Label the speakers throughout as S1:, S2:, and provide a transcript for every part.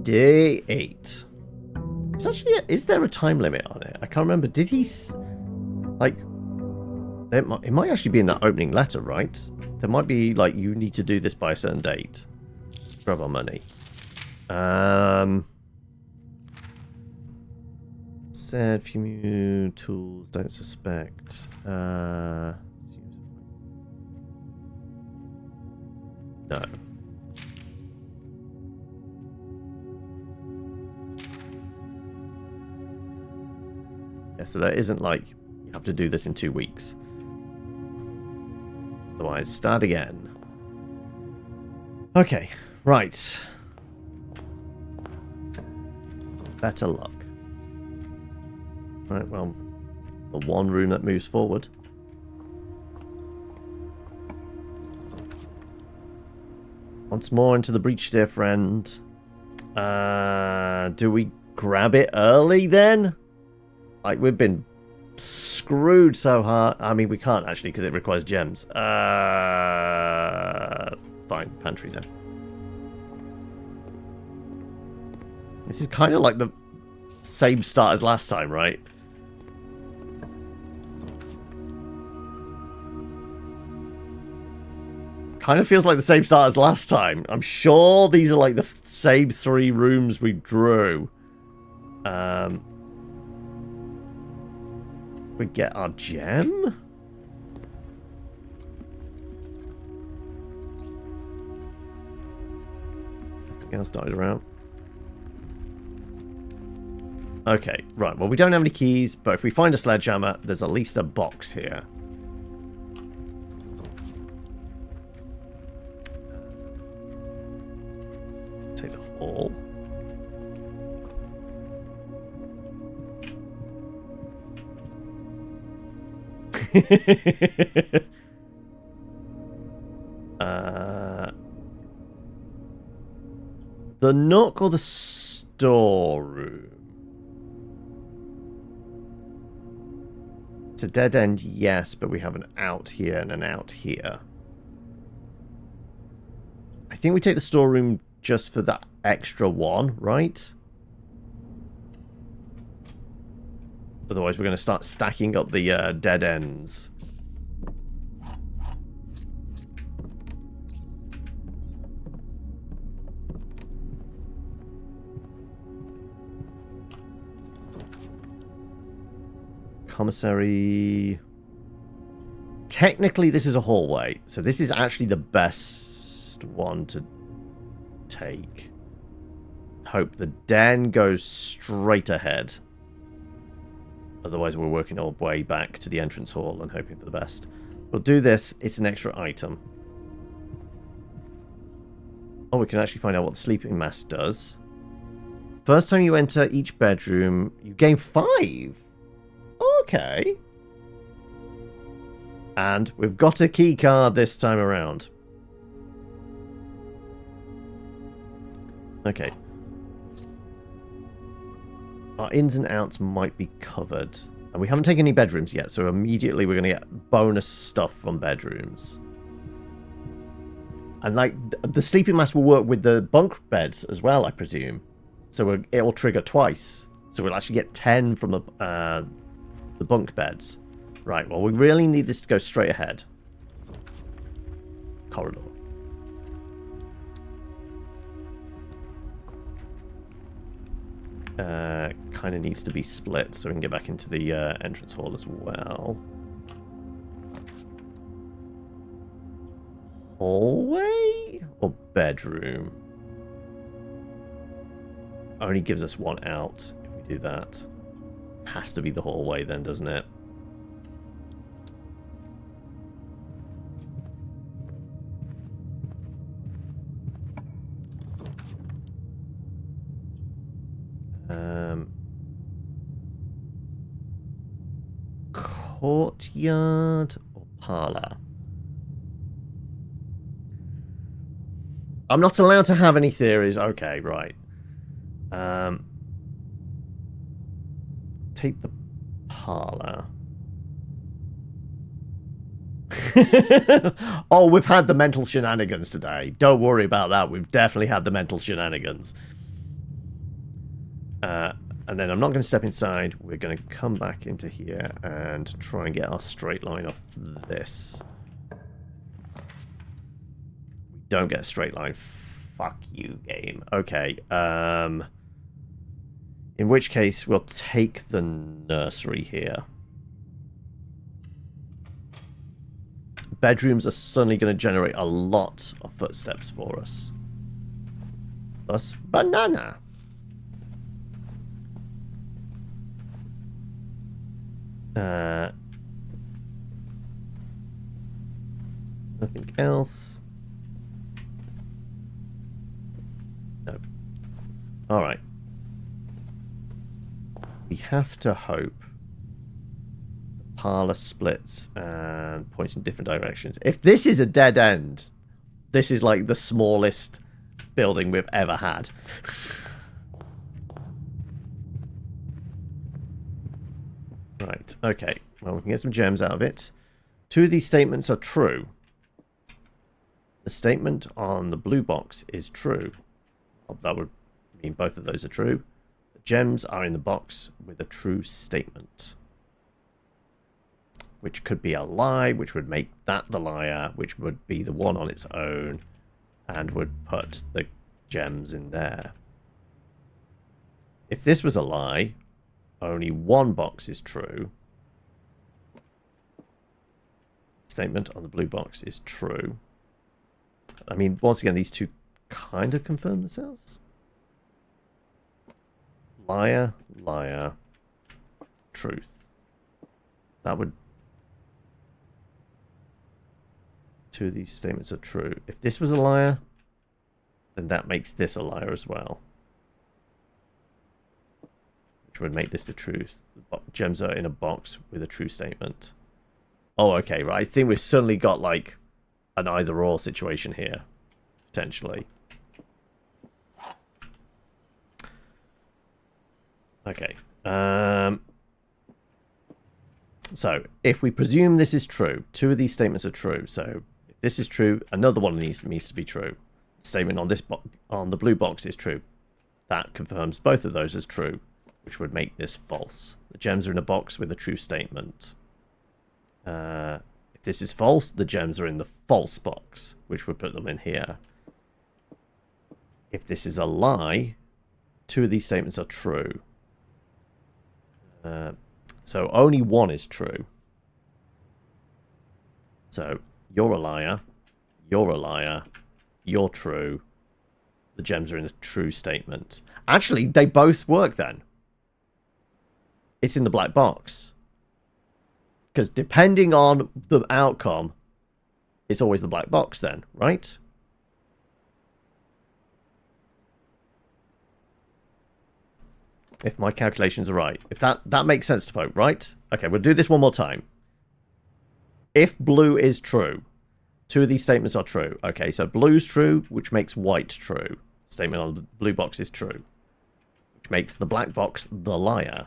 S1: Day 8. It's actually, is there a time limit on it? I can't remember. Did he, like, it might actually be in that opening letter, right? There might be, like, you need to do this by a certain date. Grab our money. Said few tools, don't suspect. No. Yeah, so there isn't like, you have to do this in 2 weeks. Otherwise, start again. Okay, right. Better luck. Right, well, the one room that moves forward. Once more into the breach, dear friend. Do we grab it early then? Like, we've been screwed so hard. I mean, we can't actually because it requires gems. Fine, pantry then. This is kind of like the same start as last time, right? Kind of feels like the same start as last time. I'm sure these are like the same 3 rooms we drew. We get our gem? Anything else dotted around? Okay, right. Well, we don't have any keys, but if we find a sledgehammer, there's at least a box here. Take the hall. The nook or the storeroom? It's a dead end, yes, but we have an out here and an out here. I think we take the storeroom just for that extra one, right? Otherwise, we're going to start stacking up the dead ends. Commissary. Technically, this is a hallway, so this is actually the best one to take. Hope the den goes straight ahead. Otherwise, we're working our way back to the entrance hall and hoping for the best. We'll do this. It's an extra item. Oh, we can actually find out what the sleeping mask does. First time you enter each bedroom, you gain 5. Okay. And we've got a key card this time around. Okay. Our ins and outs might be covered. And we haven't taken any bedrooms yet, so immediately we're going to get bonus stuff from bedrooms. And like, the sleeping mask will work with the bunk beds as well, I presume. So it will trigger twice. So we'll actually get 10 from the bunk beds. Right, well, we really need this to go straight ahead. Corridor. Kind of needs to be split so we can get back into the entrance hall as well. Hallway or bedroom? Only gives us one out if we do that. Has to be the hallway then, doesn't it? Courtyard or parlor? I'm not allowed to have any theories. Okay, right. Take the parlor. Oh, we've had the mental shenanigans today. Don't worry about that. We've definitely had the mental shenanigans. And then I'm not going to step inside. We're going to come back into here and try and get our straight line off this. We don't get a straight line. Fuck you, game. Okay. In which case, we'll take the nursery here. Bedrooms are suddenly going to generate a lot of footsteps for us. Plus, banana. Nothing else. No. Alright. We have to hope the parlor splits and points in different directions. If this is a dead end, this is like the smallest building we've ever had. Right, okay. Well, we can get some gems out of it. 2 of these statements are true. The statement on the blue box is true. Well, that would mean both of those are true. The gems are in the box with a true statement. Which could be a lie, which would make that the liar, which would be the one on its own, and would put the gems in there. If this was a lie, only one box is true. Statement on the blue box is true. I mean, once again, these two kind of confirm themselves. Liar, liar, truth. That would... 2 of these statements are true. If this was a liar, then that makes this a liar as well. Which would make this the truth. The gems are in a box with a true statement. Oh, okay, right. I think we've suddenly got, like, an either-or situation here. Potentially. Okay. So, if we presume this is true, 2 of these statements are true. So, if this is true, another one of these needs to be true. The statement on this on the blue box is true. That confirms both of those as true, which would make this false. The gems are in a box with a true statement. If this is false, the gems are in the false box, which would put them in here. If this is a lie, 2 of these statements are true. So only one is true. So you're a liar, you're true. The gems are in the true statement. Actually, they both work then. It's in the black box. Because depending on the outcome, it's always the black box then, right? If my calculations are right. If that makes sense to folk, right? Okay, we'll do this one more time. If blue is true, 2 of these statements are true. Okay, so blue's true, which makes white true. Statement on the blue box is true. Which makes the black box the liar.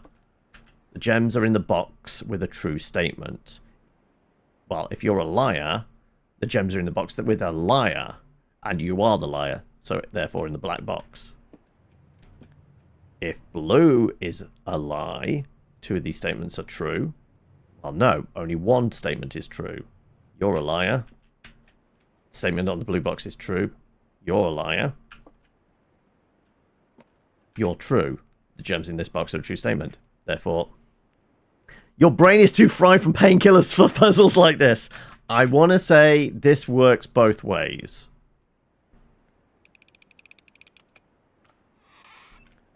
S1: The gems are in the box with a true statement. Well, if you're a liar, the gems are in the box with a liar, and you are the liar, so therefore in the black box. If blue is a lie, 2 of these statements are true. Well, no, only one statement is true. You're a liar. Statement on the blue box is true. You're a liar. You're true. The gems in this box are a true statement. Therefore, your brain is too fried from painkillers for puzzles like this. I want to say this works both ways.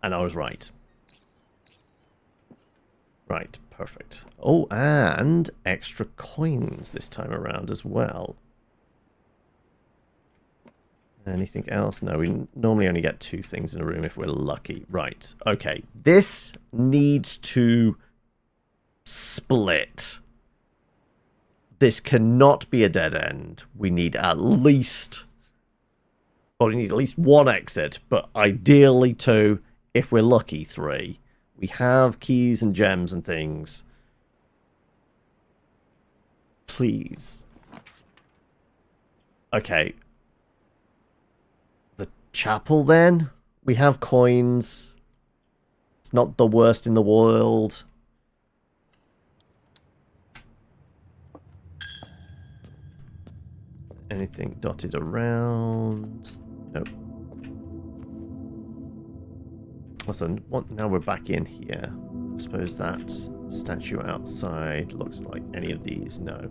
S1: And I was right. Right, perfect. Oh, and extra coins this time around as well. Anything else? No, we normally only get 2 things in a room if we're lucky. Right, okay. This needs to split. This cannot be a dead end. We need at least... Well, we need at least 1 exit, but ideally 2. If we're lucky, 3. We have keys and gems and things. Please. Okay. The chapel, then? We have coins. It's not the worst in the world. Anything dotted around? Nope. Listen, now we're back in here. I suppose that statue outside looks like any of these. No.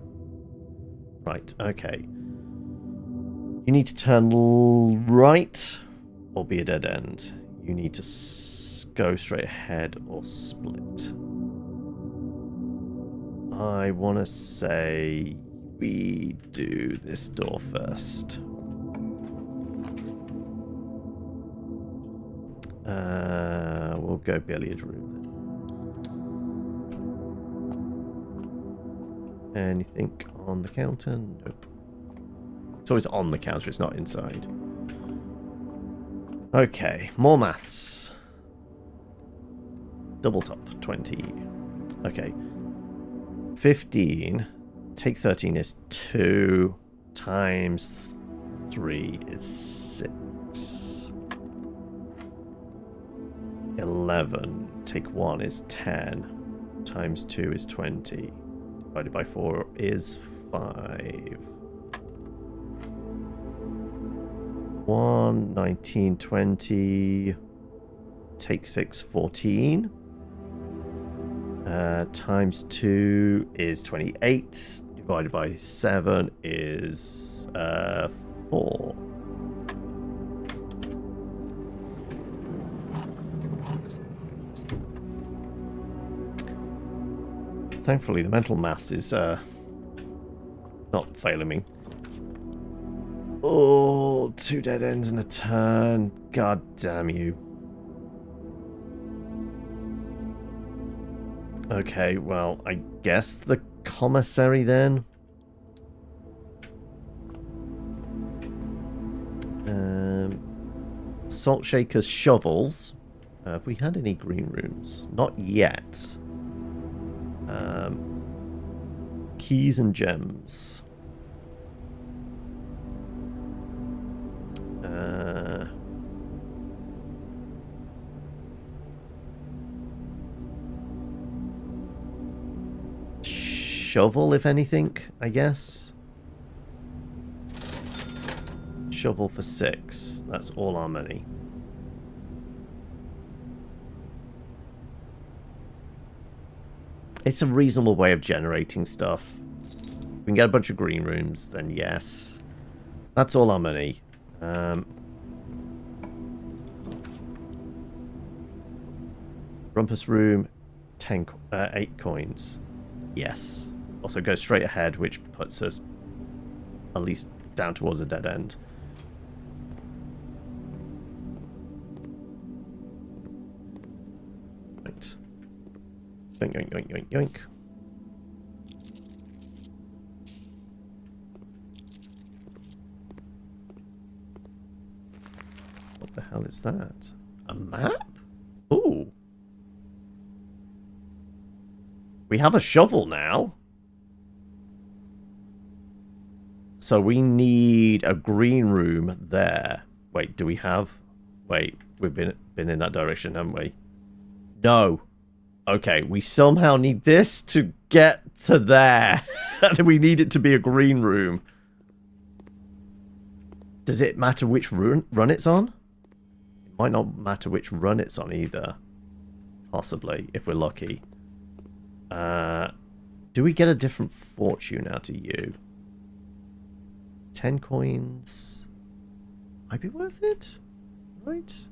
S1: Right, okay. You need to turn right or be a dead end. You need to go straight ahead or split. I want to say we do this door first. We'll go billiard room then. Anything on the counter? Nope. It's always on the counter, it's not inside. Okay, more maths. Double top, 20. Okay. 15. Take 13 is 2. Times 3 is 6. 11. Take 1 is 10. Times 2 is 20. Divided by 4 is 5. 1, 19, 20. Take 6, 14. Times 2 is 28. Divided by 7 is 4. Thankfully, the mental maths is not failing me. Oh, 2 dead ends in a turn. God damn you. Okay, well, I guess the commissary then. Salt shakers, shovels. Have we had any green rooms? Not yet. Keys and gems. Shovel, if anything, I guess. Shovel for 6. That's all our money. It's a reasonable way of generating stuff. If we can get a bunch of green rooms, then yes. That's all our money. Rumpus room, 8 coins. Yes. Also go straight ahead, which puts us at least down towards a dead end. Right. Yoink, yoink, yoink, yoink, yoink. What the hell is that? A map? Ooh. We have a shovel now. So we need a green room there. Wait, do we have? Wait, we've been in that direction, haven't we? No. Okay, we somehow need this to get to there. And we need it to be a green room. Does it matter which run it's on? It might not matter which run it's on either. Possibly, if we're lucky. Do we get a different fortune out of you? 10 coins. Might be worth it, right?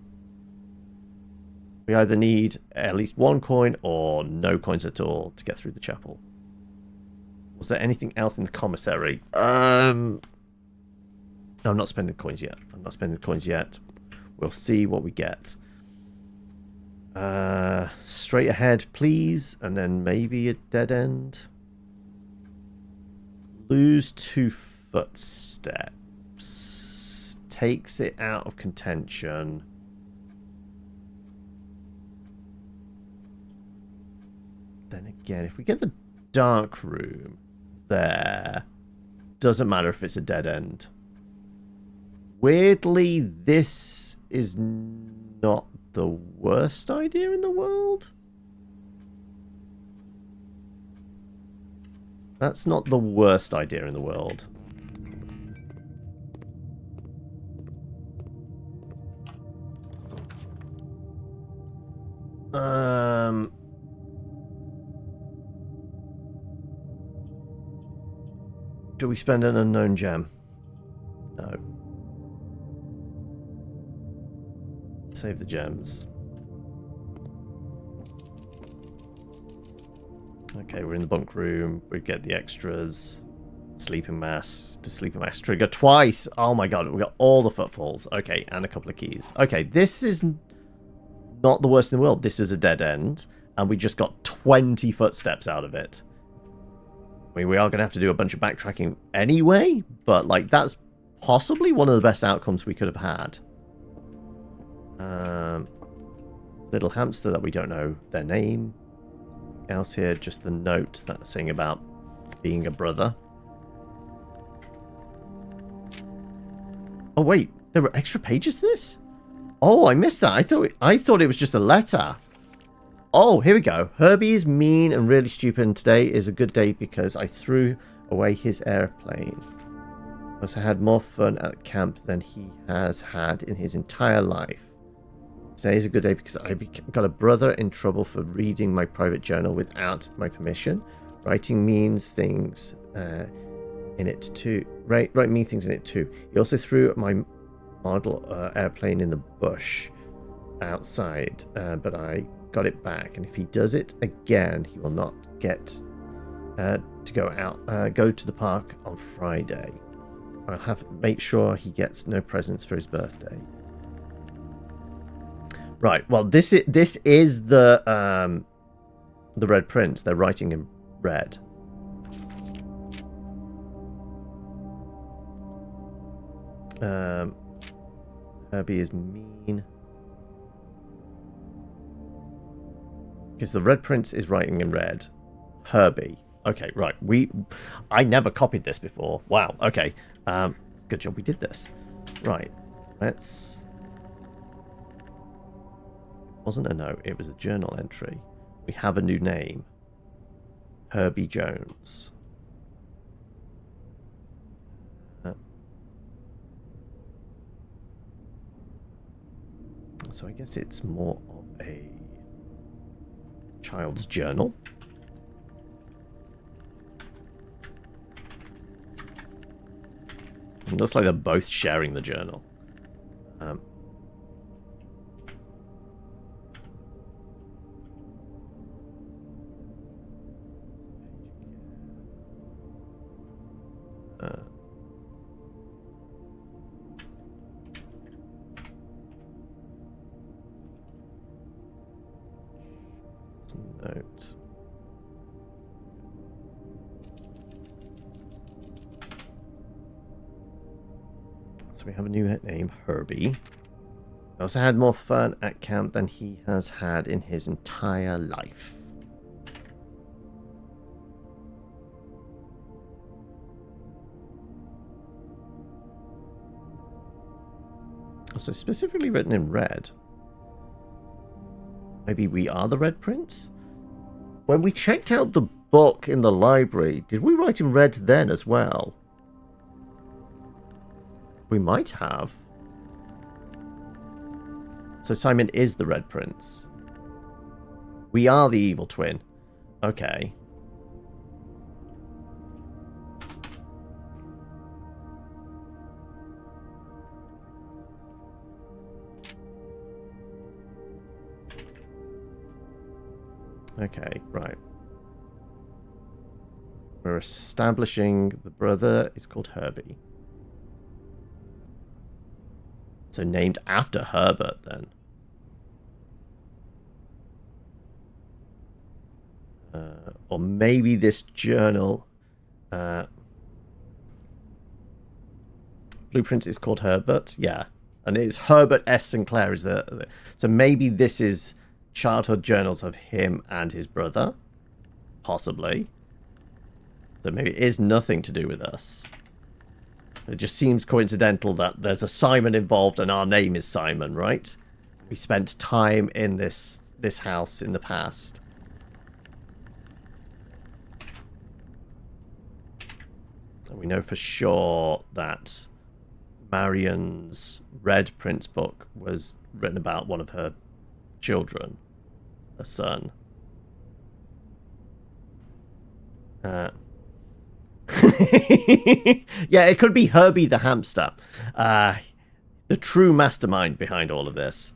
S1: We either need at least 1 coin or no coins at all to get through the chapel. Was there anything else in the commissary? No, I'm not spending coins yet. I'm not spending coins yet. We'll see what we get. Straight ahead, please, and then maybe a dead end. Lose 2 footsteps. Takes it out of contention. Then again, if we get the dark room there, doesn't matter if it's a dead end. Weirdly, this is not the worst idea in the world. That's not the worst idea in the world. Do we spend an unknown gem? No. Save the gems. Okay, we're in the bunk room. We get the extras. Sleeping mask. To sleeping mask trigger twice. Oh my god, we got all the footfalls. Okay, and a couple of keys. Okay, this is not the worst in the world. This is a dead end, and we just got 20 footsteps out of it. I mean, we are going to have to do a bunch of backtracking anyway, but, like, that's possibly one of the best outcomes we could have had. Little hamster that we don't know their name. Else here, just the note that's saying about being a brother. Oh, wait, there were extra pages to this? Oh, I missed that. I thought it was just a letter. Oh, here we go. Herbie is mean and really stupid, and today is a good day because I threw away his airplane. I also had more fun at camp than he has had in his entire life. Today is a good day because I got a brother in trouble for reading my private journal without my permission. Writing means things in it too. Right, mean things in it too. He also threw my model airplane in the bush outside, but I got it back, and if he does it again, he will not get to go to the park on Friday. I'll have to make sure he gets no presents for his birthday. Right. Well, this is the Red Prince. They're writing in red. Herbie is mean. Because the Red Prince is writing in red. Herbie. Okay, right. I never copied this before. Wow. Okay. Good job we did this. Right. Let's... It wasn't a note. It was a journal entry. We have a new name. Herbie Jones. So I guess it's more of a child's journal. It looks like they're both sharing the journal. Note. So we have a new name, Herbie. I also had more fun at camp than he has had in his entire life. Also specifically written in red. Maybe we are the Red Prince? When we checked out the book in the library, did we write in red then as well? We might have. So Simon is the Red Prince. We are the evil twin. Okay. Okay, right. We're establishing the brother is called Herbie. So named after Herbert, then. Or maybe this journal... Blueprint is called Herbert, yeah. And it's Herbert S. Sinclair is the... So maybe this is... childhood journals of him and his brother. Possibly. So maybe it is nothing to do with us. It just seems coincidental that there's a Simon involved and our name is Simon, right? We spent time in this house in the past. And we know for sure that Marion's Red Prince book was written about one of her children, a son. Yeah, it could be Herbie the hamster. The true mastermind behind all of this.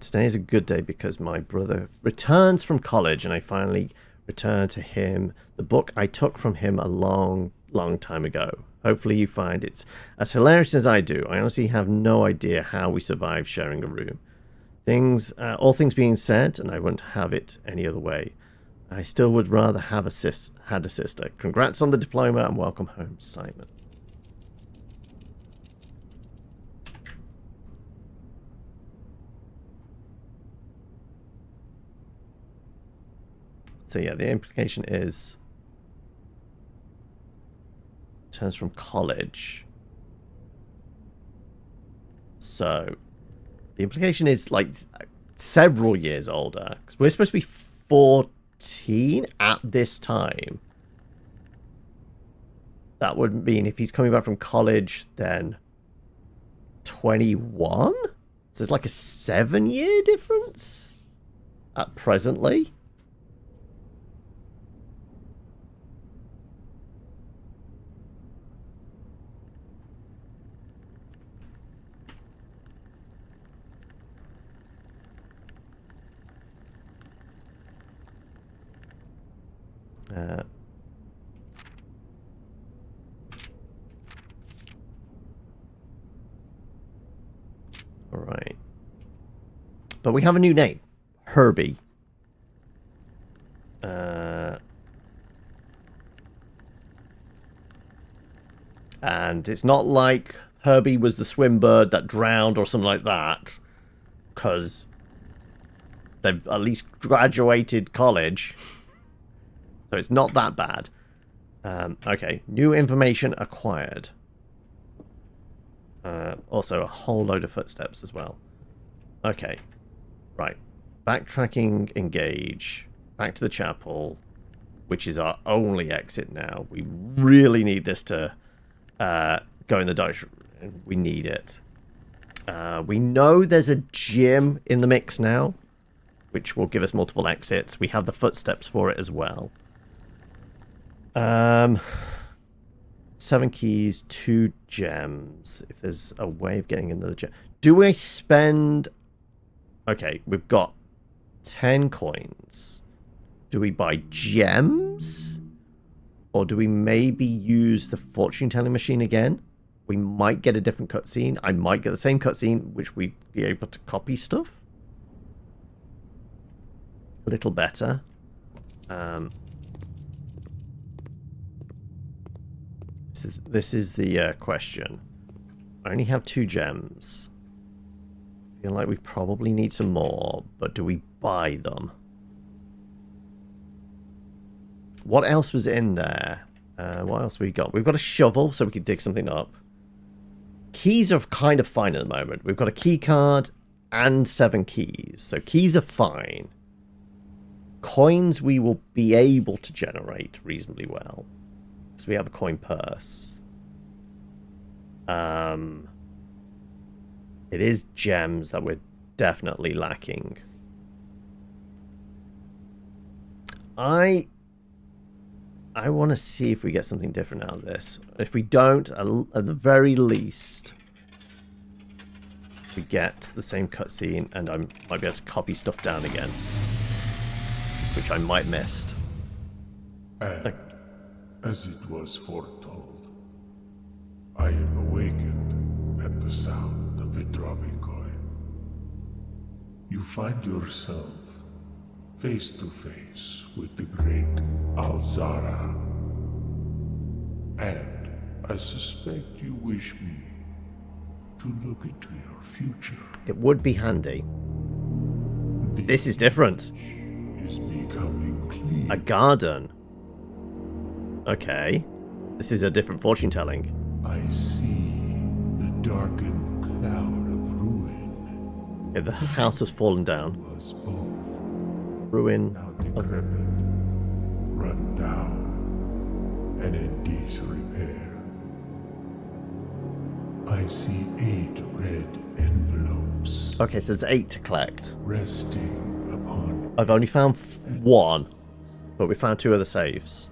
S1: Today is a good day because my brother returns from college and I finally return to him the book I took from him a long time ago. Hopefully you find it as hilarious as I do. I honestly have no idea how we survived sharing a room. All things being said, and I wouldn't have it any other way, I still would rather have had a sister. Congrats on the diploma and welcome home, Simon. So yeah, the implication is returns from college. So the implication is like several years older because we're supposed to be 14 at this time. That would mean if he's coming back from college, then 21. So there's like a 7-year difference at presently. All right. But we have a new name. Herbie. And it's not like Herbie was the swim bird that drowned or something like that. Because they've at least graduated college. So it's not that bad. Okay, new information acquired. Also a whole load of footsteps as well. Okay, right. Backtracking, engage. Back to the chapel, which is our only exit now. We really need this to go in the direction. We need it. We know there's a gym in the mix now, which will give us multiple exits. We have the footsteps for it as well. 7 keys, 2 gems. If there's a way of getting another gem. Do we spend... Okay, we've got 10 coins. Do we buy gems? Or do we maybe use the fortune-telling machine again? We might get a different cutscene. I might get the same cutscene, which we'd be able to copy stuff. A little better. This is the question. I only have 2 gems. I feel like we probably need some more, but do we buy them? What else was in there? What else we got? We've got a shovel, so we could dig something up. Keys are kind of fine at the moment. We've got a key card and 7 keys. So keys are fine. Coins we will be able to generate reasonably well. So we have a coin purse. It is gems that we're definitely lacking. I want to see if we get something different out of this. If we don't, at the very least, we get the same cutscene, and I might be able to copy stuff down again, which I might missed.
S2: And as it was foretold, I am awakened at the sound of a dropping coin. You find yourself face to face with the Great Alzara. And I suspect you wish me to look into your future.
S1: It would be handy. This is different.
S2: Is becoming clear.
S1: A garden. Okay. This is a different fortune telling.
S2: I see the darkened cloud of ruin.
S1: Okay, the house has fallen down.
S2: Was both
S1: Ruin.
S2: now decrepit, run down, and in disrepair. I see 8 red envelopes
S1: Okay, so there's 8 to collect.
S2: resting upon.
S1: I've only found 1, but we found 2 other saves.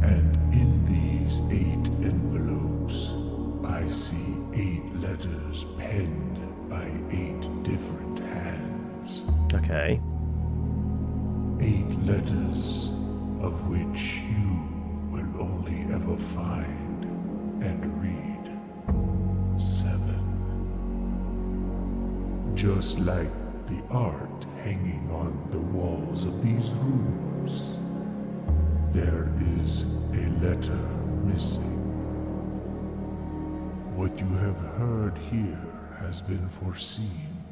S2: And in these 8 envelopes, I see 8 letters penned by 8 different hands.
S1: Okay.
S2: 8 letters of which you will only ever find and read 7. Just like the art hanging on the walls of these rooms, there is a letter missing. What you have heard here has been foreseen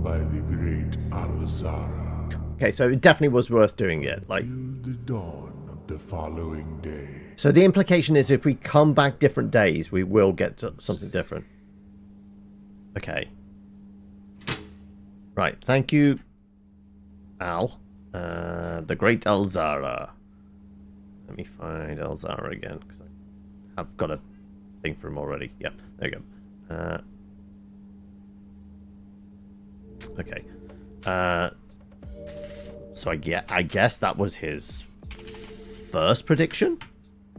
S2: by the Great Alzara.
S1: Okay, so it definitely was worth doing it. Like,
S2: Till the dawn of the following day.
S1: so the implication is if we come back different days, we will get to something different. Okay. Right, thank you, Al. The Great Alzara. Let me find Alzara again, because I've got a thing for him already. Yep, there you go. Okay. So I guess that was his first prediction?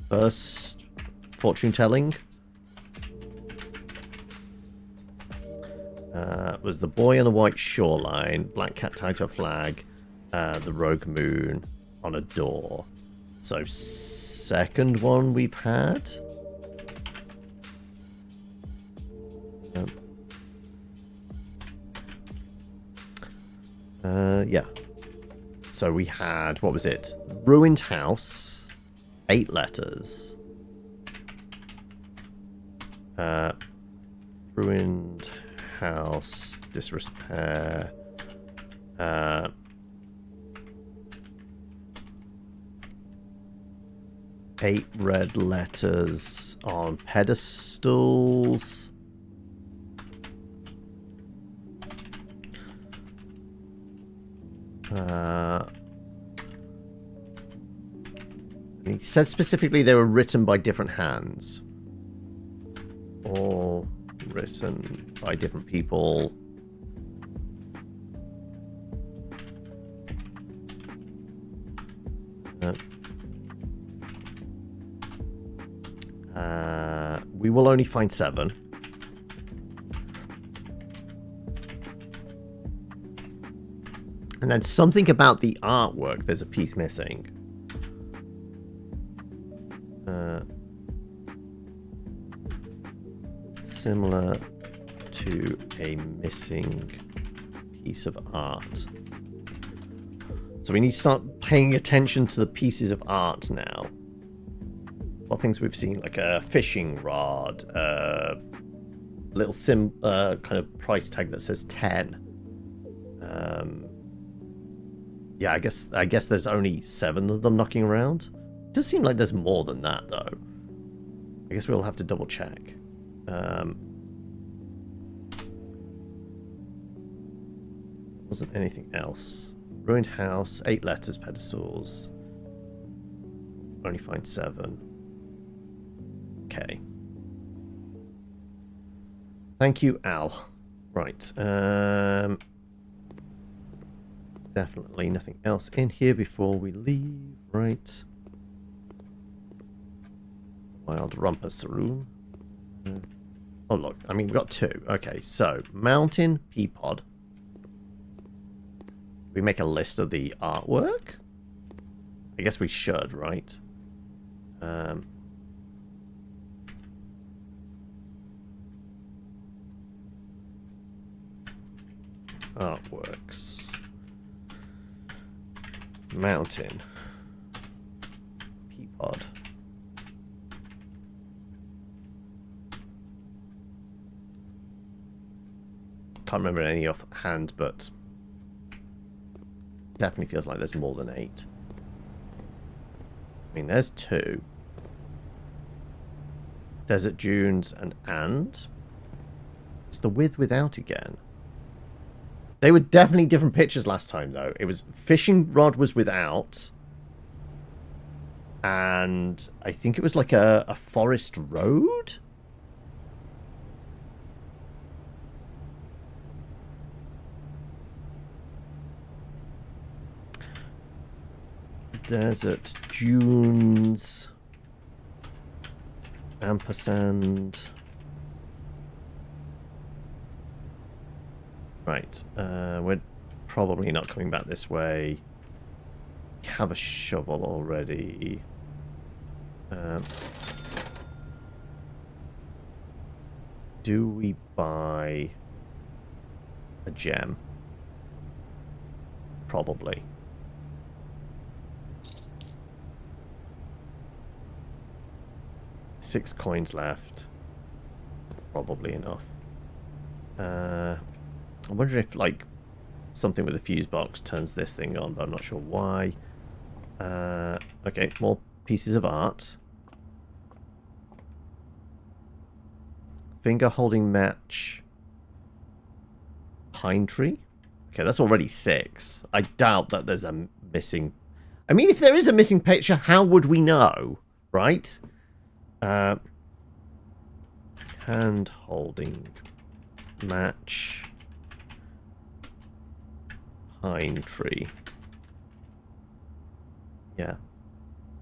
S1: First fortune telling? Was the boy on the white shoreline, black cat tied to a flag, the rogue moon on a door. So second one we've had. Yeah. So we had, what was it? Ruined house, 8 letters. Ruined house, disrepair. 8 red letters on pedestals. He said specifically they were written by different hands. Or written by different people. We will only find 7. And then something about the artwork. There's a piece missing. Similar to a missing piece of art. So we need to start paying attention to the pieces of art now. What things we've seen, like a fishing rod, little kind of price tag that says 10. Yeah, I guess there's only 7 of them knocking around. It does seem like there's more than that, though. I guess we'll have to double check. Wasn't anything else. Ruined house, 8 letters, pedestals. Only find 7. Okay. Thank you, Al. Right. Definitely nothing else in here before we leave. Right. Wild rumpus room. Oh, look. I mean, we've got 2. Okay, so mountain pea pod. We make a list of the artwork? I guess we should, right? Artworks. Mountain. Peapod. Can't remember any offhand, but definitely feels like there's more than 8. I mean, there's two. Desert dunes and... It's the without again. They were definitely different pictures last time, though. It was... Fishing rod was without. And I think it was like a forest road? Desert dunes. Ampersand. Right. We're probably not coming back this way. We have a shovel already. Do we buy a gem? Probably. Six coins left. Probably enough. I wonder if, like, something with a fuse box turns this thing on, but I'm not sure why. Okay, more pieces of art. Finger holding match. Pine tree? Okay, that's already 6. I doubt that there's a missing... I mean, if there is a missing picture, how would we know? Right? Hand holding match. Pine tree. Yeah.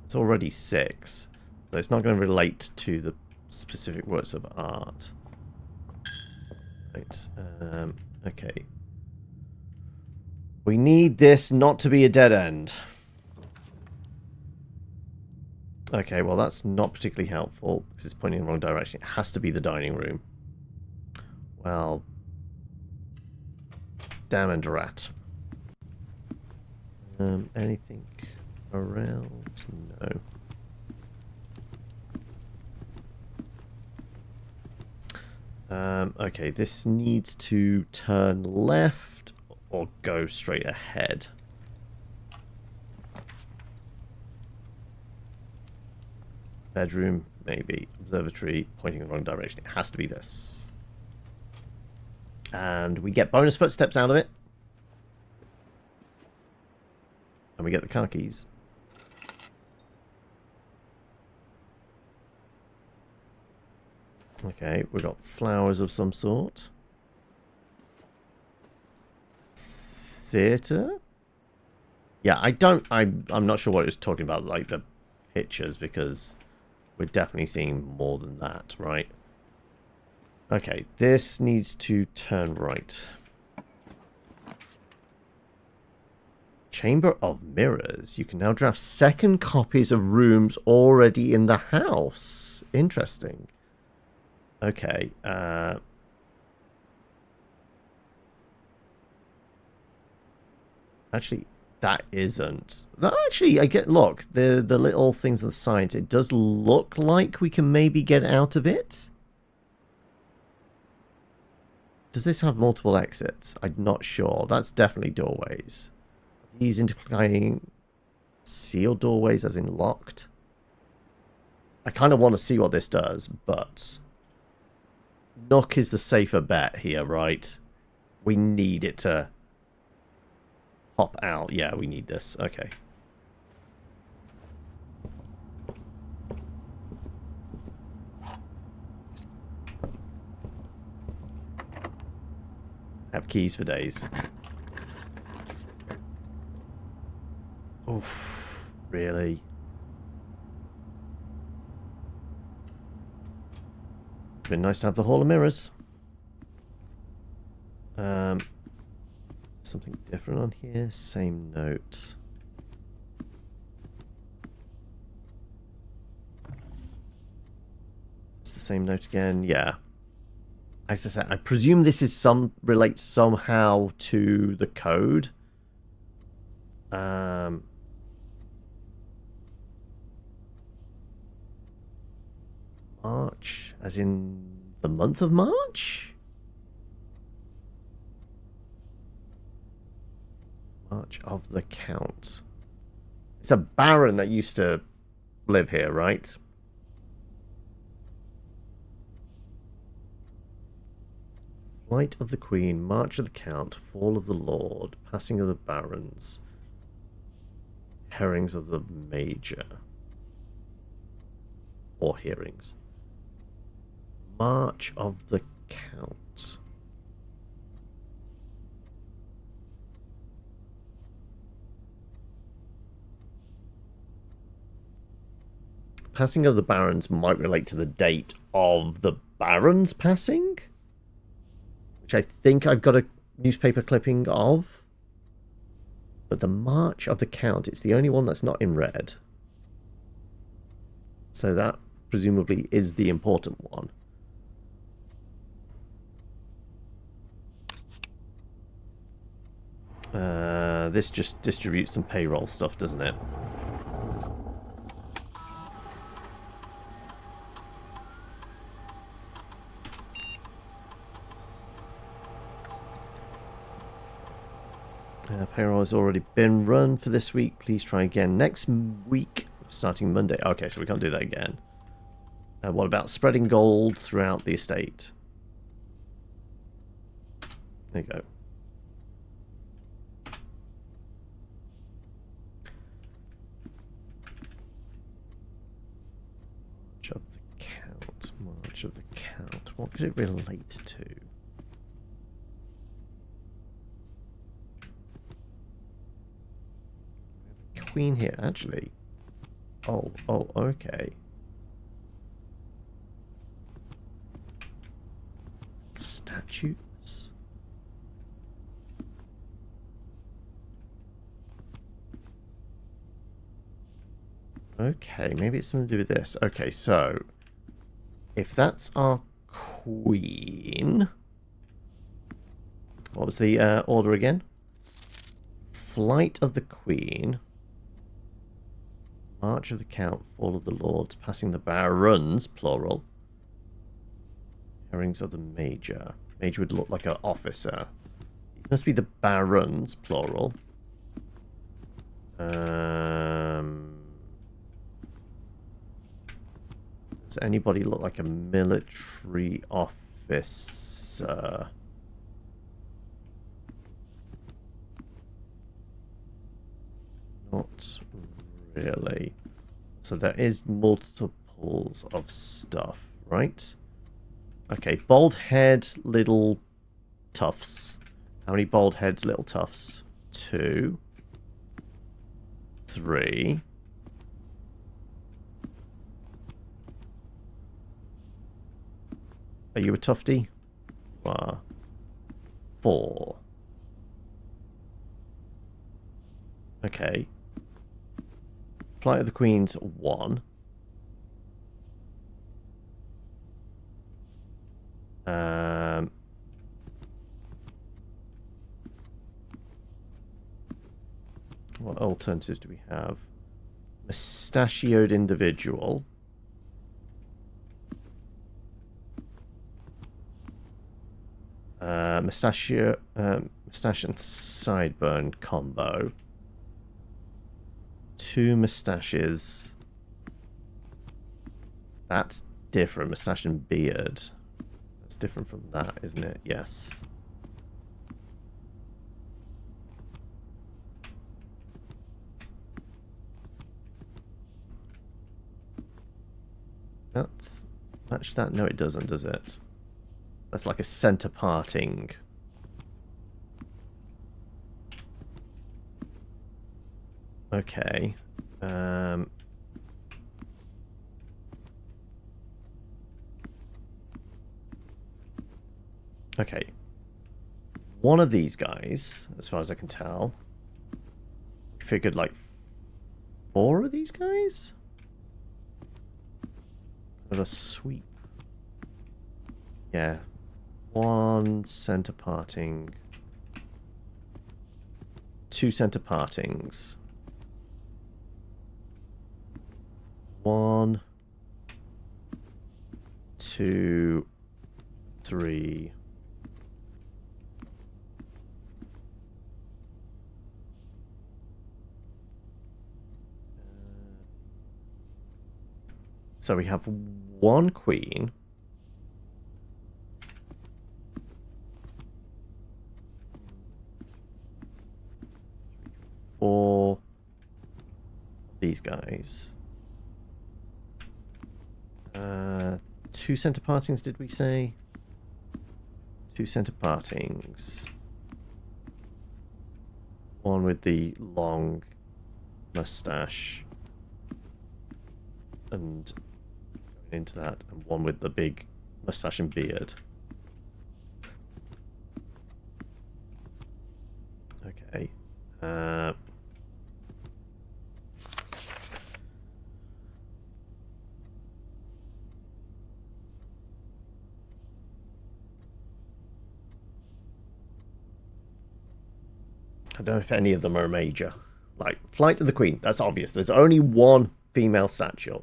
S1: It's already 6. So it's not going to relate to the specific works of art. Right. Okay. We need this not to be a dead end. Okay, well that's not particularly helpful because it's pointing in the wrong direction. It has to be the dining room. Well, damn and rat. Anything around? No. Okay, this needs to turn left or go straight ahead. Bedroom, maybe. Observatory, pointing in the wrong direction. It has to be this. And we get bonus footsteps out of it. And we get the car keys. Okay, we've got flowers of some sort. Theatre? Yeah, I'm not sure what it was talking about, like the pictures, because we're definitely seeing more than that, right? Okay, this needs to turn right. Chamber of Mirrors. You can now draft second copies of rooms already in the house. Interesting. Okay, actually, that isn't... No, actually, I get... Look, the little things on the sides, it does look like we can maybe get out of it. Does this have multiple exits? I'm not sure. That's definitely doorways. These implying sealed doorways as in locked. I kind of want to see what this does, but... Nook is the safer bet here, right? We need it to pop out. Yeah, we need this. Okay. Have keys for days. Oof. Really? Been nice to have the Hall of Mirrors. Something different on here. Same note. It's the same note again. Yeah. As I said, I presume this is relates somehow to the code. March, as in the month of March? March of the Count. It's a baron that used to live here, right? Flight of the Queen, March of the Count, Fall of the Lord, Passing of the Barons, Herrings of the Major. Or Hearings. March of the Count. Passing of the Barons might relate to the date of the Barons passing, which I think I've got a newspaper clipping of. But the March of the Count, it's the only one that's not in red. So that presumably is the important one. This just distributes some payroll stuff, doesn't it? Payroll has already been run for this week. Please try again next week, starting Monday. Okay, so we can't do that again. What about spreading gold throughout the estate? There you go. March of the Count. March of the Count. What could it relate to? Queen here, actually. Oh, okay. Statues? Okay, maybe it's something to do with this. Okay, so if that's our queen, what was the order again? Flight of the Queen, March of the Count, Fall of the Lords, Passing the Barons, plural. Herrings of the Major. Major would look like an officer. It must be the Barons, plural. Does anybody look like a military officer? Not really. So there is multiples of stuff, right? Okay, bald head, little tufts. How many bald heads, little tufts? 2. 3. Are you a tufty? 4. Okay. Flight of the Queen's 1. What alternatives do we have? Mustachioed individual. Mustache and sideburn combo. 2 mustaches. That's different. Mustache and beard. That's different from that, isn't it? Yes. That's match that. No, it doesn't, does it? That's like a center parting. Okay. Okay. One of these guys, as far as I can tell, figured like 4 of these guys? Got a sweep. Yeah. 1 center parting. 2 center partings. 1, 2, 3. So we have one queen. Or these guys. 2 center partings, did we say? 2 center partings. One with the long mustache. And going into that. And one with the big mustache and beard. Okay. I don't know if any of them are major. Like, Flight of the Queen, that's obvious. There's only one female statue.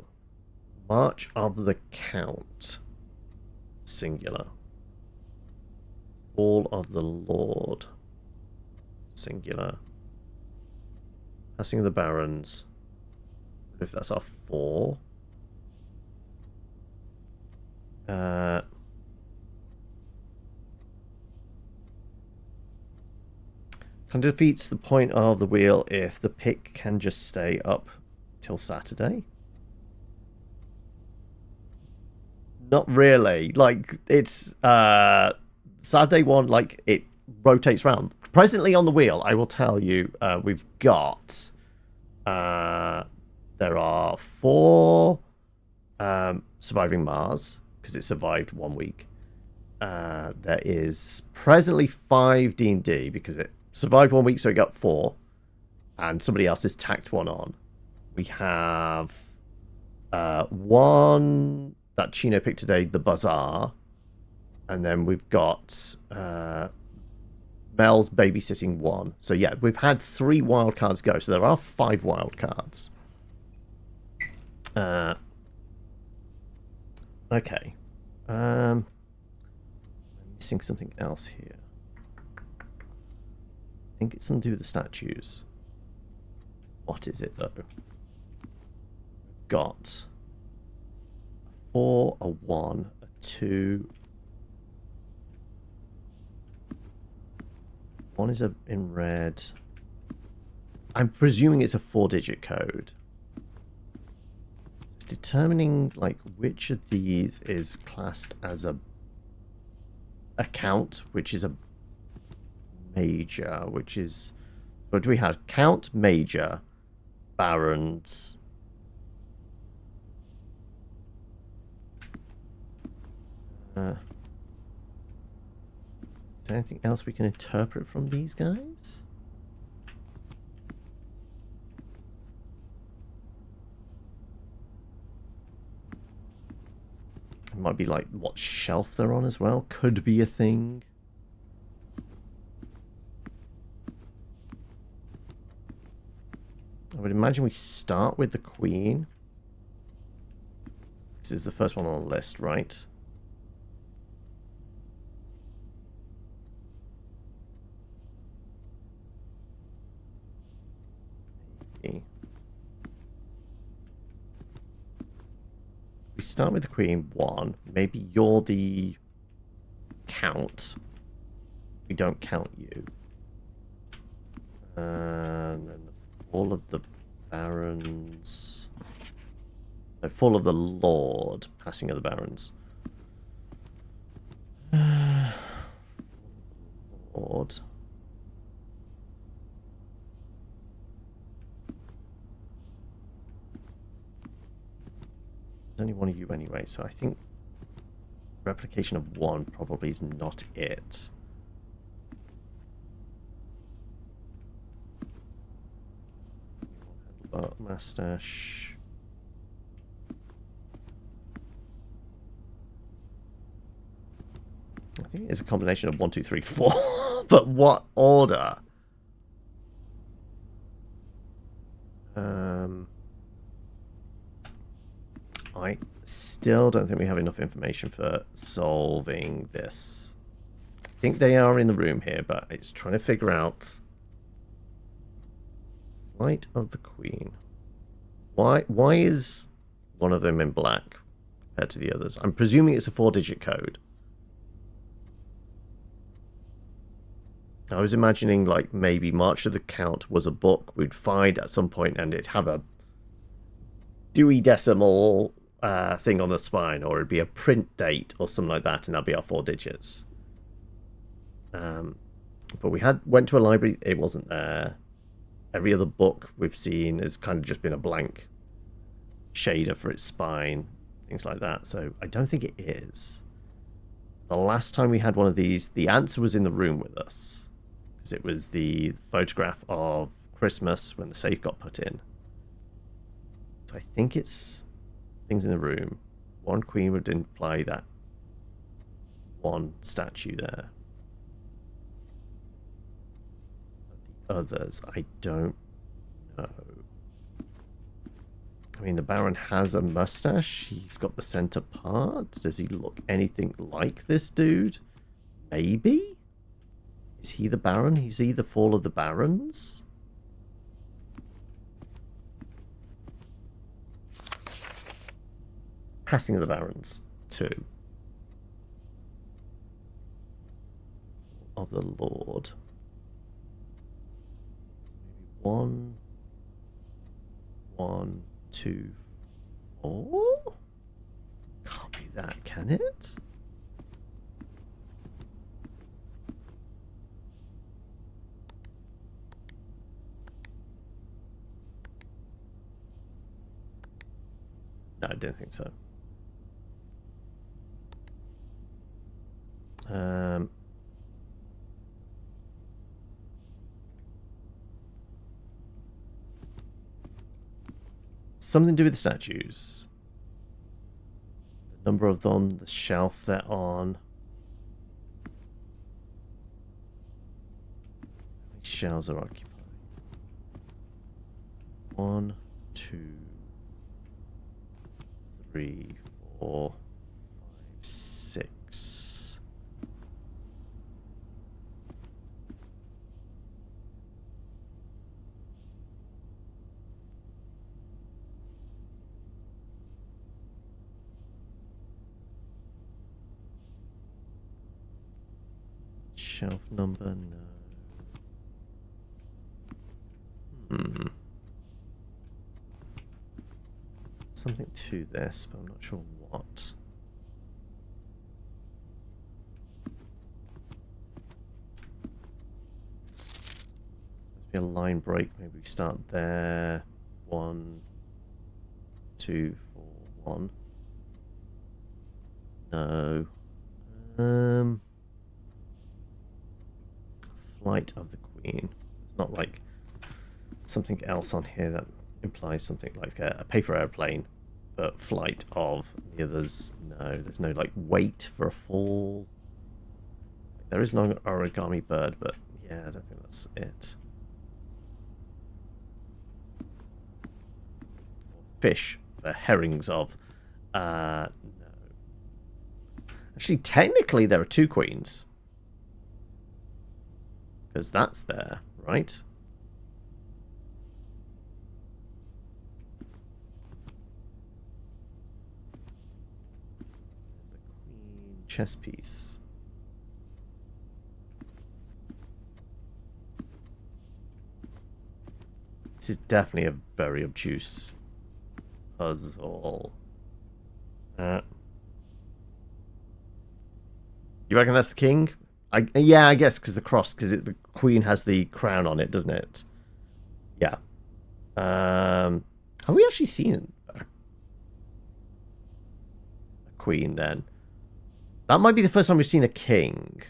S1: March of the Count. Singular. Fall of the Lord. Singular. Passing of the Barons. If that's our 4. Kind of defeats the point of the wheel if the pick can just stay up till Saturday. Not really. Like, it's Saturday one, like, it rotates around. Presently on the wheel, I will tell you, we've got there are 4 surviving Mars, because it survived 1 week. There is presently 5 D&D, because it survived 1 week, so it got 4. And somebody else has tacked 1 on. We have 1 that Chino picked today, the Bazaar. And then we've got Mel's babysitting 1. So yeah, we've had 3 wild cards go. So there are 5 wild cards. Okay. I'm missing something else here. I think it's something to do with the statues. What is it, though? We've got a 4, a 1, a 2. 1 is in red. I'm presuming it's a 4-digit code. It's determining, like, which of these is classed as a count, which is a major, which is... What do we have? Count, major, barons. Is there anything else we can interpret from these guys? It might be like what shelf they're on as well. Could be a thing. I would imagine we start with the Queen. This is the first one on the list, right? We start with the Queen 1. Maybe you're the Count. We don't count you. And then the Fall of the Barons. No, Fall of the Lord. Passing of the Barons. Lord. There's only one of you anyway, so I think replication of 1 probably is not it. Mustache. I think it's a combination of 1, 2, 3, 4. But what order? I still don't think we have enough information for solving this. I think they are in the room here, but it's trying to figure out Flight of the Queen. Why one of them in black compared to the others. I'm presuming it's a 4-digit code. I was imagining like maybe March of the Count was a book we'd find at some point and it'd have a Dewey Decimal thing on the spine, or it'd be a print date or something like that, and that'd be our 4 digits. But we went to a library, it wasn't there. Every other book we've seen has kind of just been a blank shader for its spine, things like that. So I don't think it is. The last time we had one of these, the answer was in the room with us, because it was the photograph of Christmas when the safe got put in. So I think it's things in the room. One queen would imply that one statue there. But the others, I don't know. I mean, the Baron has a mustache. He's got the center part. Does he look anything like this dude? Maybe? Is he the Baron? Is he the Fall of the Barons? Passing of the Barons, 2. Of the Lord. 1, 1, 2, 4? Can't be that, can it? No, I didn't think so. Something to do with the statues. The number of them, the shelf they're on. How many shelves are occupied? 1, 2, 3, 4, 5, 6. Shelf number, no. Something to this, but I'm not sure what. Supposed to be a line break. Maybe we start there. 1, 2, 4, 1. No. Flight of the Queen. It's not like something else on here that implies something like a paper airplane, but flight of the others. No, there's no like wait for a fall. There is no origami bird, but yeah, I don't think that's it. Fish for herrings of. No. Actually, technically, there are 2 queens. Because that's there, right? There's a queen chess piece. This is definitely a very obtuse puzzle. You reckon that's the king? Yeah, I guess because the cross, because the queen has the crown on it, doesn't it? Yeah. Have we actually seen a queen then? That might be the first time we've seen a king.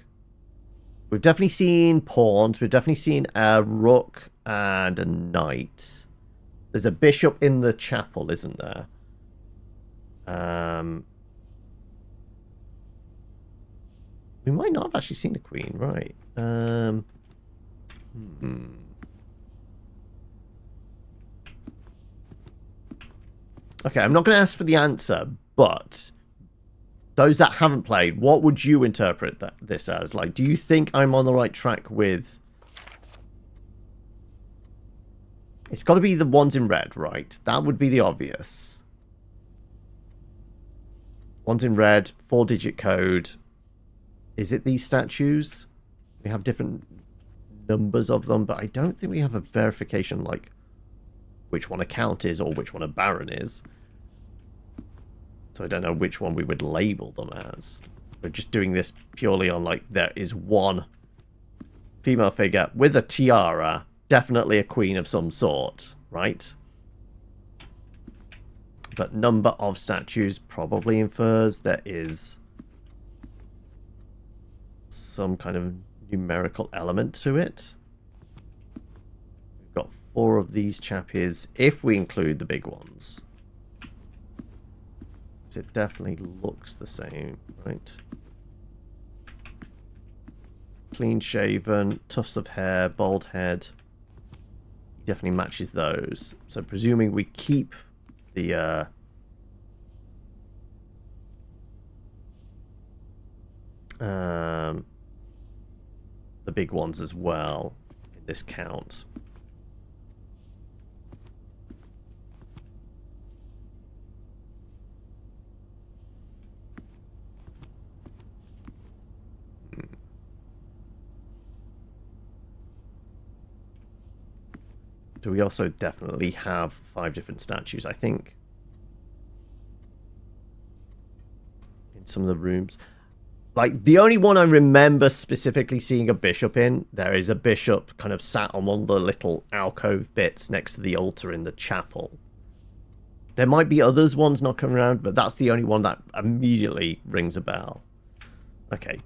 S1: We've definitely seen pawns. We've definitely seen a rook and a knight. There's a bishop in the chapel, isn't there? We might not have actually seen a queen, right? Okay, I'm not going to ask for the answer, but those that haven't played, what would you interpret this as? Like, do you think I'm on the right track with... It's got to be the ones in red, right? That would be the obvious. One's in red, 4-digit code. Is it these statues? We have different numbers of them, but I don't think we have a verification like which one a count is or which one a baron is. So I don't know which one we would label them as. We're just doing this purely on like there is one female figure with a tiara, definitely a queen of some sort, right? But number of statues probably infers there is some kind of numerical element to it. We've got 4 of these chappies, if we include the big ones. It definitely looks the same, right? Clean shaven, tufts of hair, bald head. He definitely matches those. So presuming we keep the big ones as well in this count. Do we also definitely have 5 different statues? I think in some of the rooms. Like, the only one I remember specifically seeing a bishop in, there is a bishop kind of sat on one of the little alcove bits next to the altar in the chapel. There might be others ones knocking around, but that's the only one that immediately rings a bell. Okay,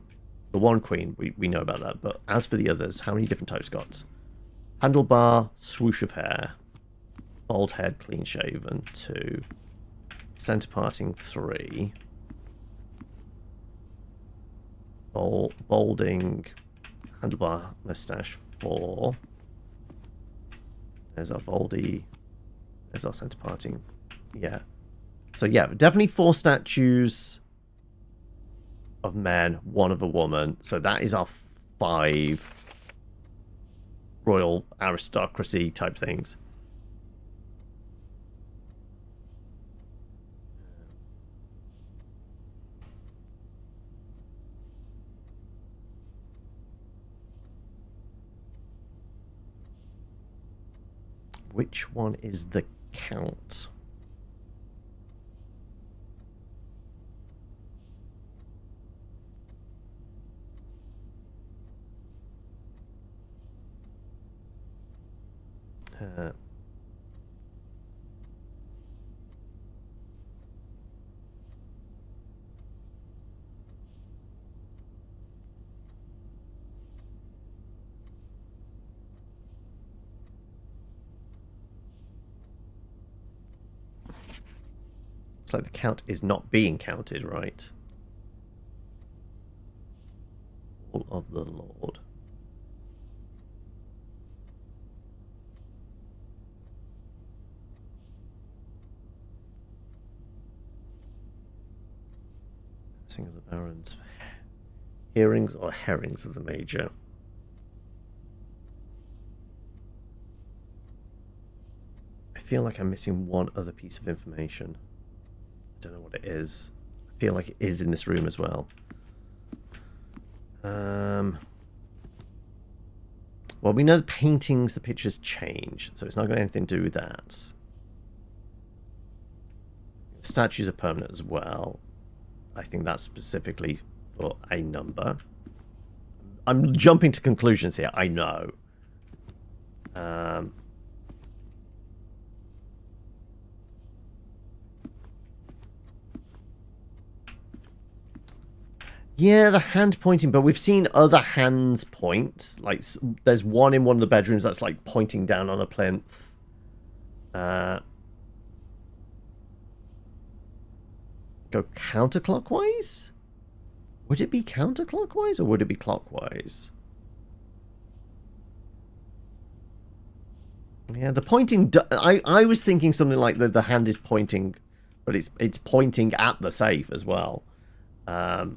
S1: the one queen, we know about that, but as for the others, how many different types got? Handlebar, swoosh of hair, bald head, clean shaven, 2, center parting, 3, balding, handlebar, mustache, 4. There's our baldy. There's our center parting. Yeah. So yeah, definitely 4 statues of men, 1 of a woman. So that is our 5 royal aristocracy type things. Which one is the count? It's like the count is not being counted, right? All of the Lord. Sing of the Barons. Hearings or herrings of the Major. I feel like I'm missing one other piece of information. I don't know what it is. I feel like it is in this room as well. Well, we know the paintings, the pictures change, so it's not got anything to do with that. The statues are permanent as well. I think that's specifically for a number. I'm jumping to conclusions here, I know. Yeah, the hand pointing, but we've seen other hands point. Like, there's one in one of the bedrooms that's, like, pointing down on a plinth. Go counterclockwise? Would it be counterclockwise or would it be clockwise? Yeah, the pointing... I was thinking something like the hand is pointing, but it's pointing at the safe as well. If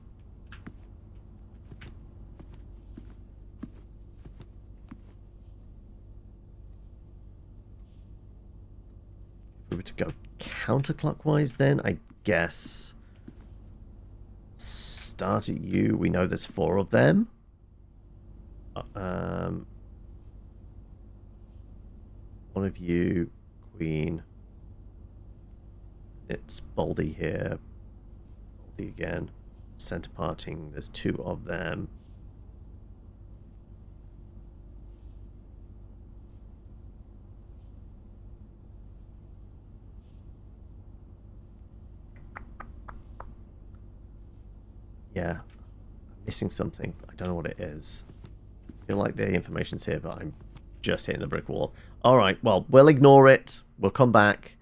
S1: we were to go counterclockwise then, I guess start at you. We know there's 4 of them. One of you, Queen. It's Baldy here. Baldy again. Center parting. There's 2 of them. Yeah. I'm missing something. I don't know what it is. I feel like the information's here, but I'm just hitting the brick wall. Alright, well, we'll ignore it. We'll come back.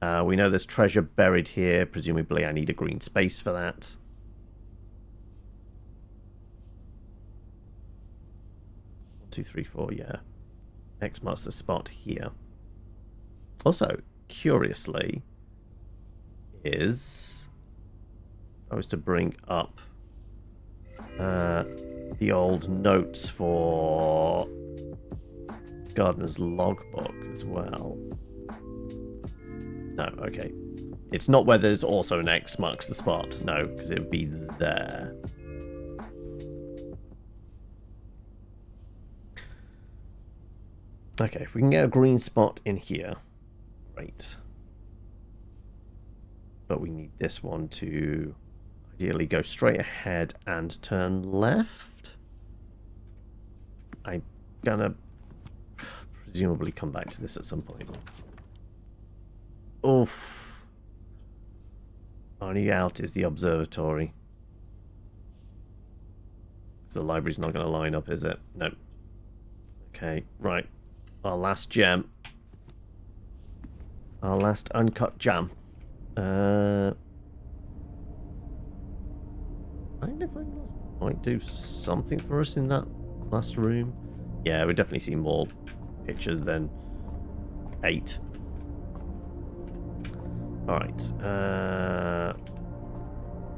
S1: We know there's treasure buried here. Presumably I need a green space for that. One, 2, 3, 4, yeah. X marks the spot here. Also, curiously, is... I was to bring up the old notes for Gardener's logbook as well. No, okay. It's not where there's also an X marks the spot. No, because it would be there. Okay, if we can get a green spot in here. Great. But we need this one to ideally go straight ahead and turn left. I'm gonna presumably come back to this at some point. Oof. Only out is the observatory. The library's not going to line up, is it? No. Okay, right. Our last gem. Our last uncut gem. I don't know if I might do something for us in that last room. Yeah, we definitely see more pictures than 8. Alright.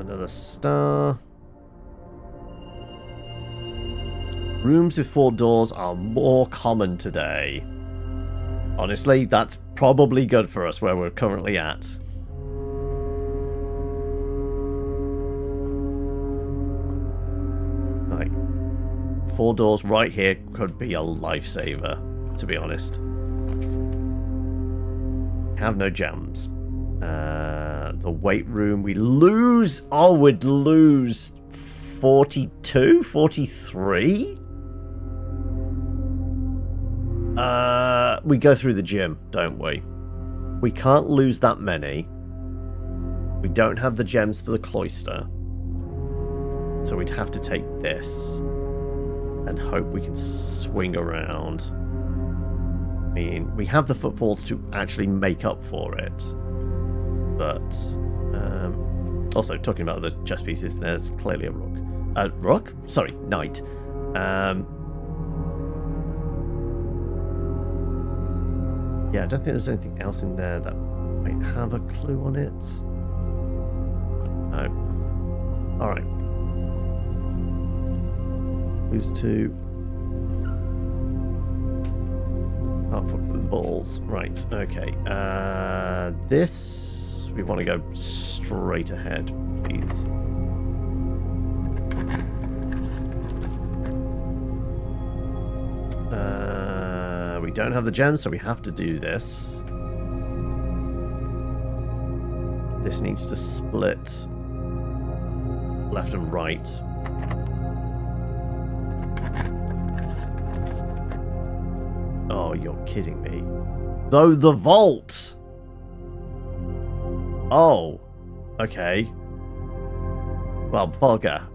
S1: Another star. Rooms with 4 doors are more common today. Honestly, that's probably good for us where we're currently at. Like, 4 doors right here could be a lifesaver, to be honest. Have no gems. The weight room, we lose. Oh, we'd lose 42, 43. We go through the gym, don't we? We can't lose that many. We don't have the gems for the cloister, so we'd have to take this and hope we can swing around. I mean, we have the footfalls to actually make up for it. But, also, talking about the chess pieces, there's clearly a rook. Rook? Sorry, knight. Yeah, I don't think there's anything else in there that might have a clue on it. No. Alright. Who's 2? Oh, fuck the balls. Right, okay. This... We want to go straight ahead, please. We don't have the gems, so we have to do this. This needs to split left and right. Oh, you're kidding me. Though the vault! Oh, okay. Well, bugger.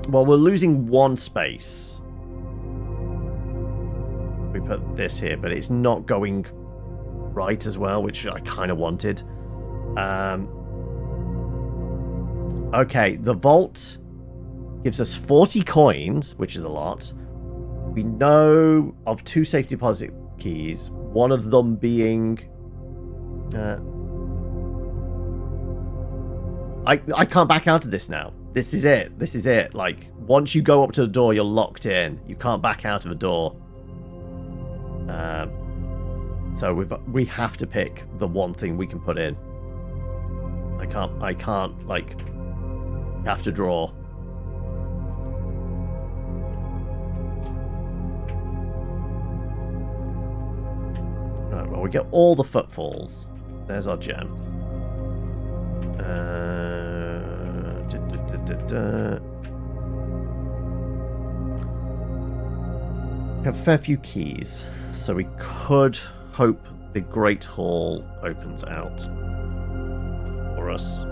S1: Well, we're losing 1 space. We put this here, but it's not going right as well, which I kind of wanted. Okay, the vault gives us 40 coins, which is a lot. We know of 2 safe deposit keys, one of them being... I can't back out of this now. This is it. This is it. Like, once you go up to the door, you're locked in. You can't back out of a door. So we have to pick the one thing we can put in. I can't like... Have to draw. Right, well, we get all the footfalls. There's our gem. We have a fair few keys, so we could hope the Great Hall opens out for us.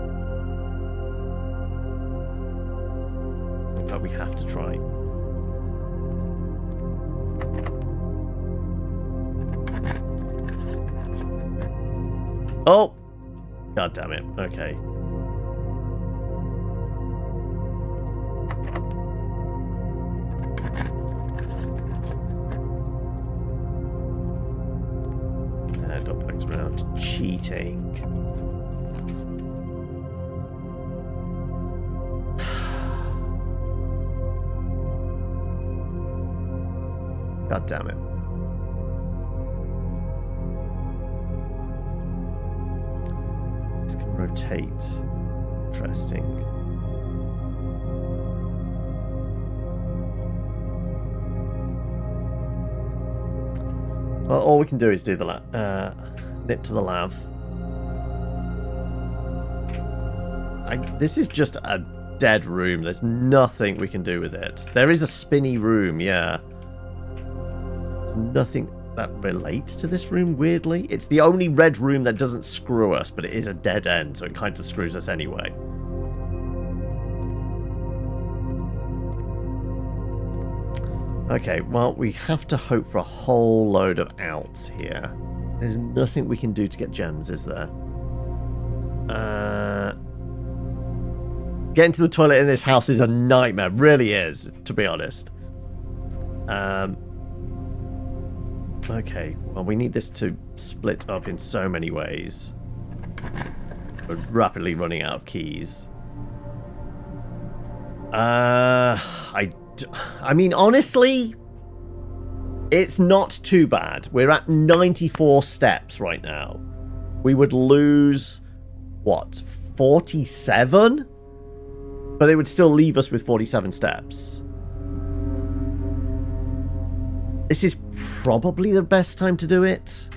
S1: In fact, we have to try. Oh! God damn it. Okay. Doglegs around cheating. God damn it. This can rotate. Interesting. Well, all we can do is do the nip to the lav. This is just a dead room. There's nothing we can do with it. There is a spinny room, yeah. There's nothing that relates to this room, weirdly. It's the only red room that doesn't screw us, but it is a dead end, so it kind of screws us anyway. Okay, well, we have to hope for a whole load of outs here. There's nothing we can do to get gems, is there? Getting to the toilet in this house is a nightmare. Really is, to be honest. Okay, well, we need this to split up in so many ways. We're rapidly running out of keys. I mean, honestly, it's not too bad. We're at 94 steps right now. We would lose, what, 47? But it would still leave us with 47 steps. This is probably the best time to do it.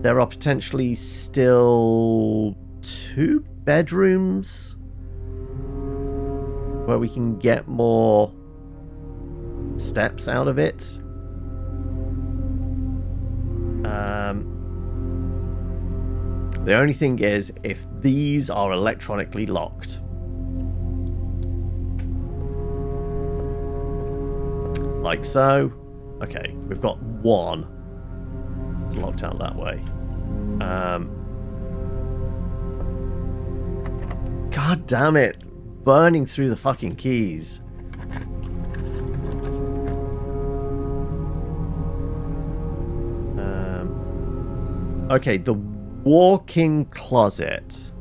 S1: There are potentially still 2 bedrooms where we can get more steps out of it. The only thing is, if these are electronically locked. Like so. Okay, we've got 1. It's locked out that way. God damn it. Burning through the fucking keys. Okay, the walk-in closet.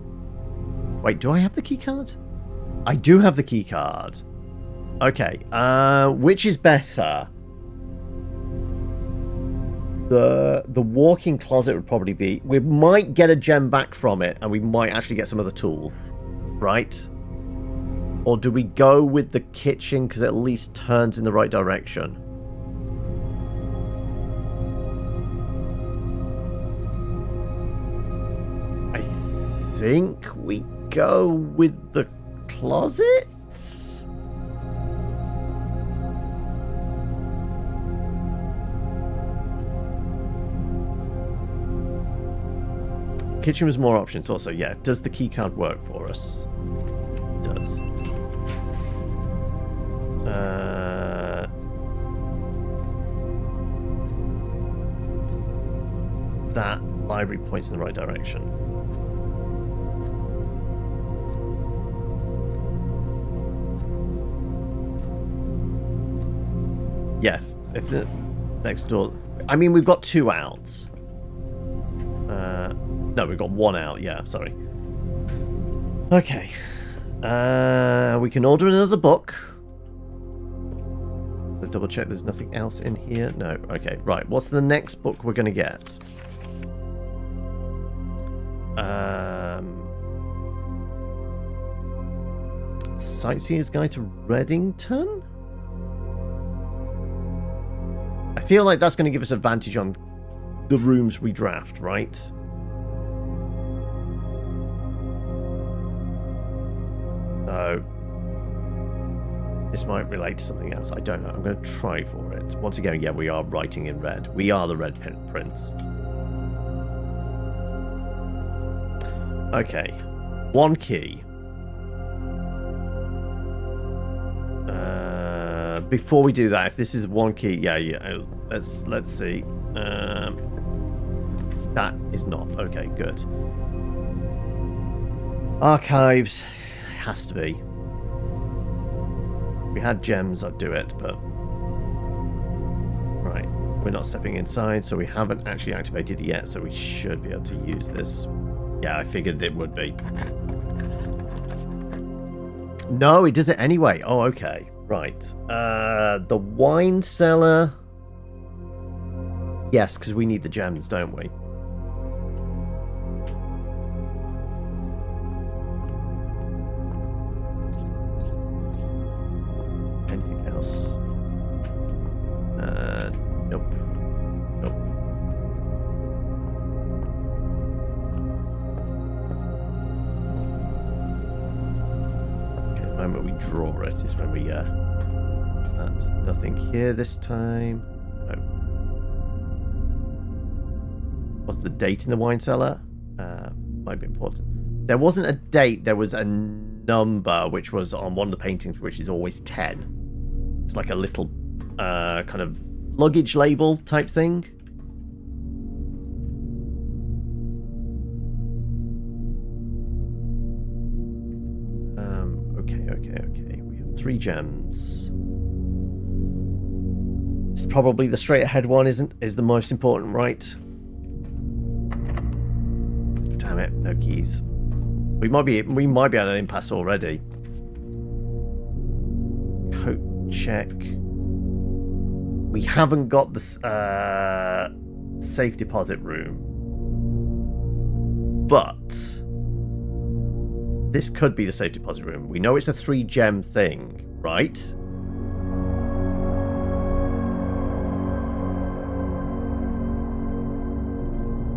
S1: Wait, do I have the key card? I do have the key card. Okay, which is better? The walk-in closet would probably be... We might get a gem back from it, and we might actually get some of the tools. Right? Or do we go with the kitchen, because it at least turns in the right direction? I think we go with the closets? Kitchen was more options also, yeah. Does the keycard work for us? It does. That library points in the right direction. Yeah, if the next door... I mean, we've got 2 outs. No, we've got 1 out. Yeah, sorry. Okay. We can order another book. So double check there's nothing else in here. No. Okay, right. What's the next book we're going to get? Sightseer's Guide to Reddington? I feel like that's going to give us advantage on the rooms we draft, right? So, this might relate to something else. I don't know. I'm going to try for it. Once again, yeah, we are writing in red. We are the Red Prince. Okay. One key. Before we do that, if this is one key, yeah. Let's see. That is not okay. Good. Archives has to be. If we had gems, I'd do it, but right. We're not stepping inside, so we haven't actually activated it yet. So we should be able to use this. Yeah, I figured it would be. No, it does it anyway. Oh, okay. Right. The wine cellar. Yes, because we need the gems, don't we? Anything else? Nope. Nope. Okay, the moment we draw it is when we, that's nothing here this time. No. What's the date in the wine cellar? Might be important. There wasn't a date, there was a number, which was on one of the paintings, which is always 10. It's like a little kind of luggage label type thing. Okay. We have 3 gems. It's probably the straight ahead one is the most important, right? Damn it, no keys. We might be at an impasse already. Coat check. We haven't got the safe deposit room, but this could be the safe deposit room. We know it's a 3 gem thing, right?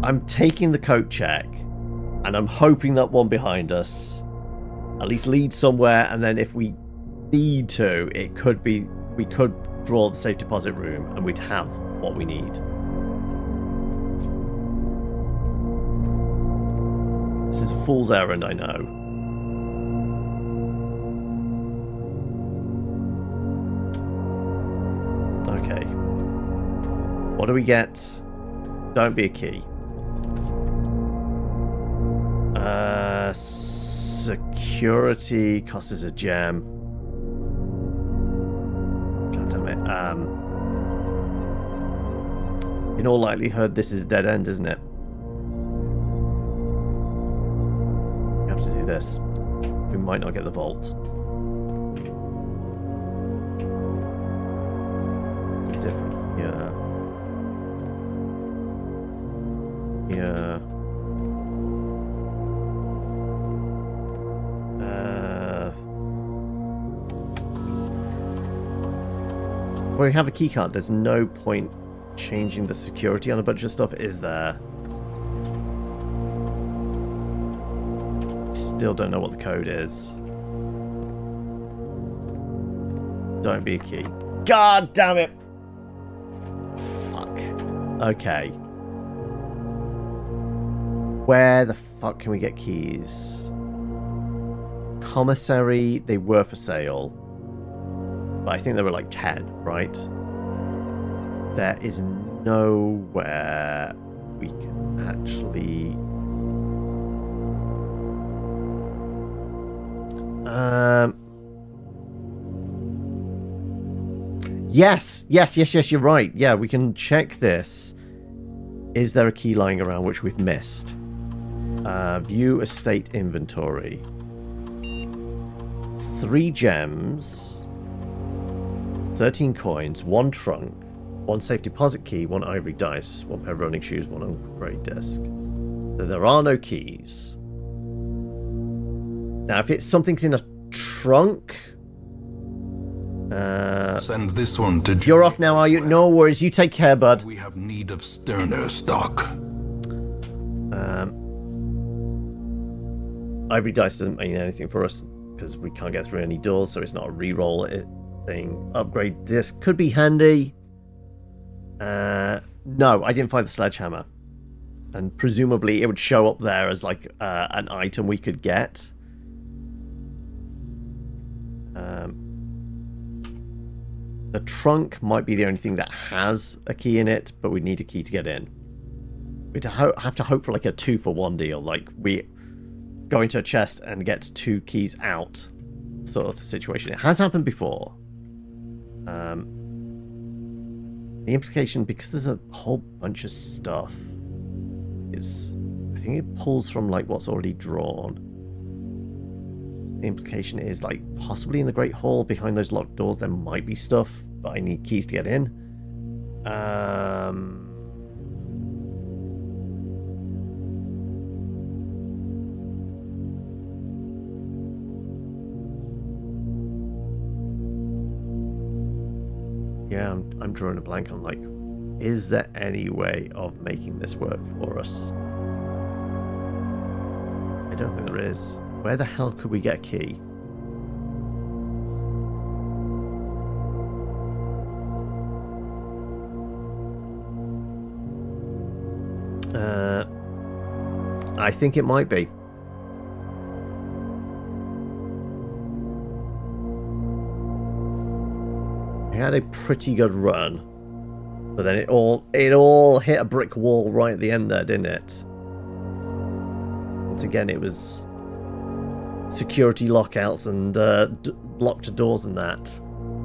S1: I'm taking the coat check, and I'm hoping that one behind us at least leads somewhere, and then if we need to, it could be, we could draw the safe deposit room, and we'd have what we need. This is a fool's errand, I know. Okay. What do we get? Don't be a key. Security costs us a gem. God damn it. In all likelihood, this is a dead end, isn't it? We have to do this. We might not get the vault. Different. Yeah. We have a keycard. There's no point changing the security on a bunch of stuff, is there? Still don't know what the code is. Don't be a key. God damn it! Fuck. Okay. Where the fuck can we get keys? Commissary, they were for sale. But I think there were like 10, right? There is nowhere we can actually... Yes, you're right. Yeah, we can check this. Is there a key lying around which we've missed? View estate inventory. 3 gems. 13 coins, 1 trunk, 1 safe deposit key, 1 ivory dice, 1 pair of running shoes, 1 upgrade disc. So there are no keys. Now, if it's something's in a trunk.
S3: Send this one to
S1: You're off now, are you? No worries. You take care, bud.
S3: We have need of sterner stock.
S1: Ivory dice doesn't mean anything for us because we can't get through any doors, so it's not a reroll thing. Upgrade disc could be handy. No, I didn't find the sledgehammer. And presumably it would show up there as like an item we could get. The trunk might be the only thing that has a key in it, but we need a key to get in. We'd have to hope for like a 2-for-1 deal. Like we go into a chest and get 2 keys out sort of situation. It has happened before. The implication, because there's a whole bunch of stuff, is I think it pulls from like what's already drawn. The implication is like possibly in the Great Hall behind those locked doors there might be stuff, but I need keys to get in. Yeah, I'm drawing a blank on like, is there any way of making this work for us? I don't think there is. Where the hell could we get a key? I think it might be. I had a pretty good run, but then it all hit a brick wall right at the end there, didn't it? Once again, it was security lockouts and locked doors and that.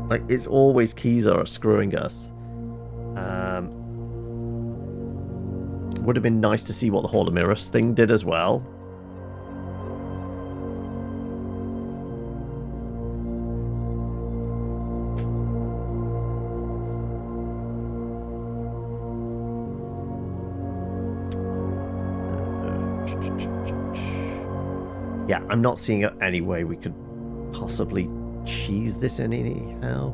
S1: Like, it's always keys are screwing us. Would have been nice to see what the Hall of Mirrors thing did as well. Yeah, I'm not seeing any way we could possibly cheese this anyhow.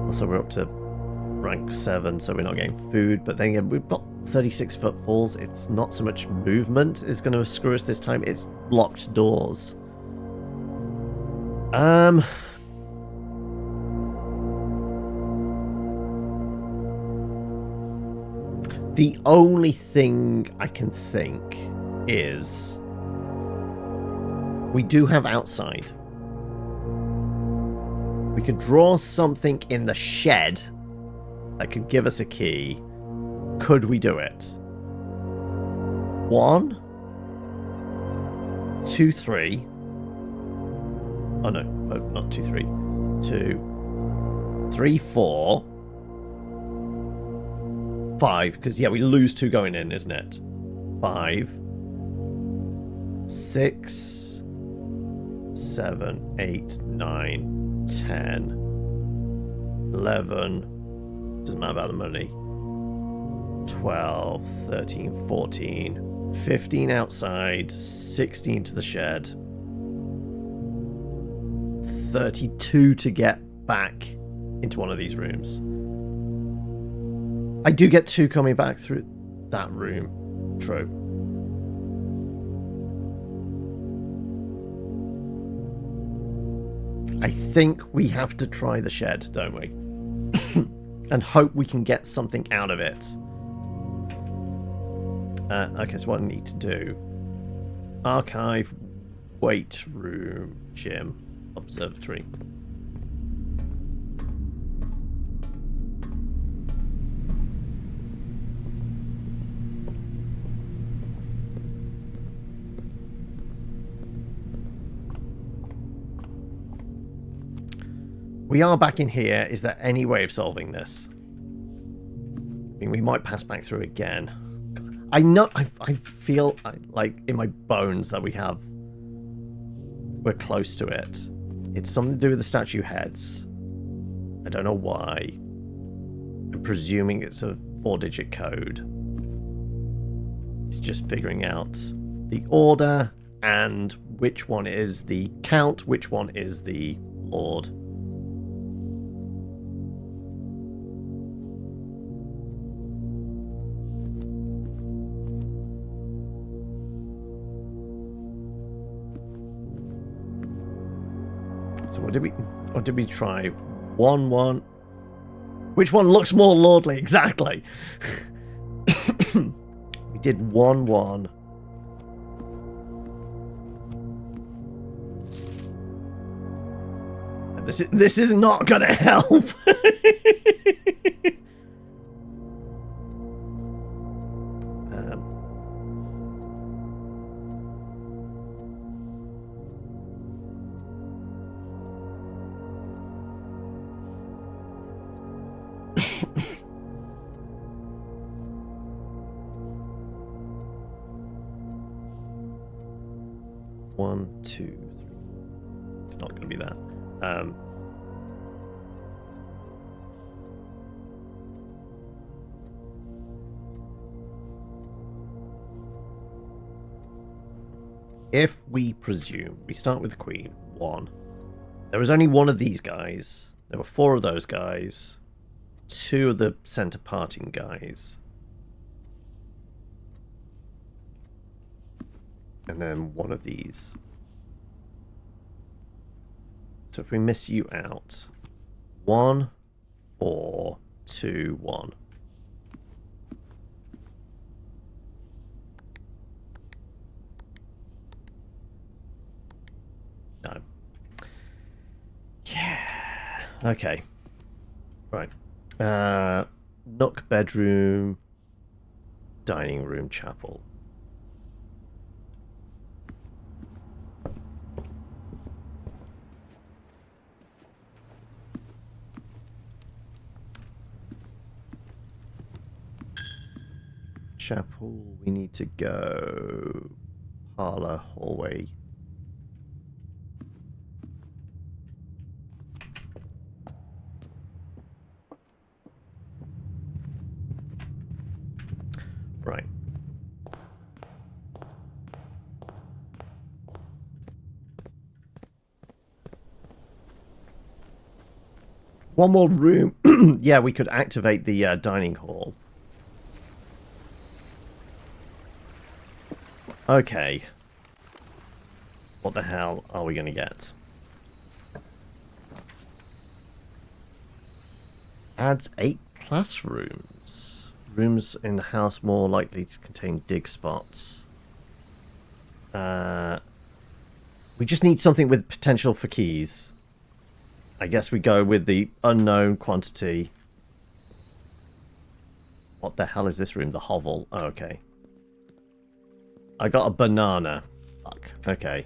S1: Also, we're up to rank 7, so we're not getting food. But then again, we've got 36 footfalls. It's not so much movement is going to screw us this time. It's locked doors. The only thing I can think is we do have outside. We could draw something in the shed that could give us a key. Could we do it? 1, 2, 3. Oh no, not 2, 3. 2, 3, 4, 5. Because yeah, we lose 2 going in, isn't it? 5, 6, 7, 8, 9, 10, 11. Doesn't matter about the money. 12, 13, 14, 15 outside, 16 to the shed, 32 to get back into one of these rooms. I do get 2 coming back through that room. True. I think we have to try the shed, don't we? And hope we can get something out of it. Okay, so what I need to do. Archive, weight room, gym, observatory. We are back in here. Is there any way of solving this? I mean, we might pass back through again. I know. I feel like in my bones that we're close to it. It's something to do with the statue heads. I don't know why. I'm presuming it's a 4-digit code. It's just figuring out the order and which one is the Count, which one is the Lord. So what did we try? 1-1. Which one looks more lordly? Exactly. We did 1-1. This is not gonna help. One, two, three. It's not going to be that. If we presume, we start with the Queen, 1. There was only one of these guys. There were 4 of those guys. 2 of the center parting guys. And then 1 of these. So if we miss you out, 1, 4, 2, 1. No. Yeah. Okay. Right. Nook, bedroom, dining room, chapel. Chapel, we need to go parlor, hallway. Right. One more room. Yeah, we could activate the dining hall. Okay. What the hell are we going to get? Adds 8 classrooms. Rooms in the house more likely to contain dig spots. We just need something with potential for keys. I guess we go with the unknown quantity. What the hell is this room? The hovel. Oh, okay. I got a banana. Fuck. Okay.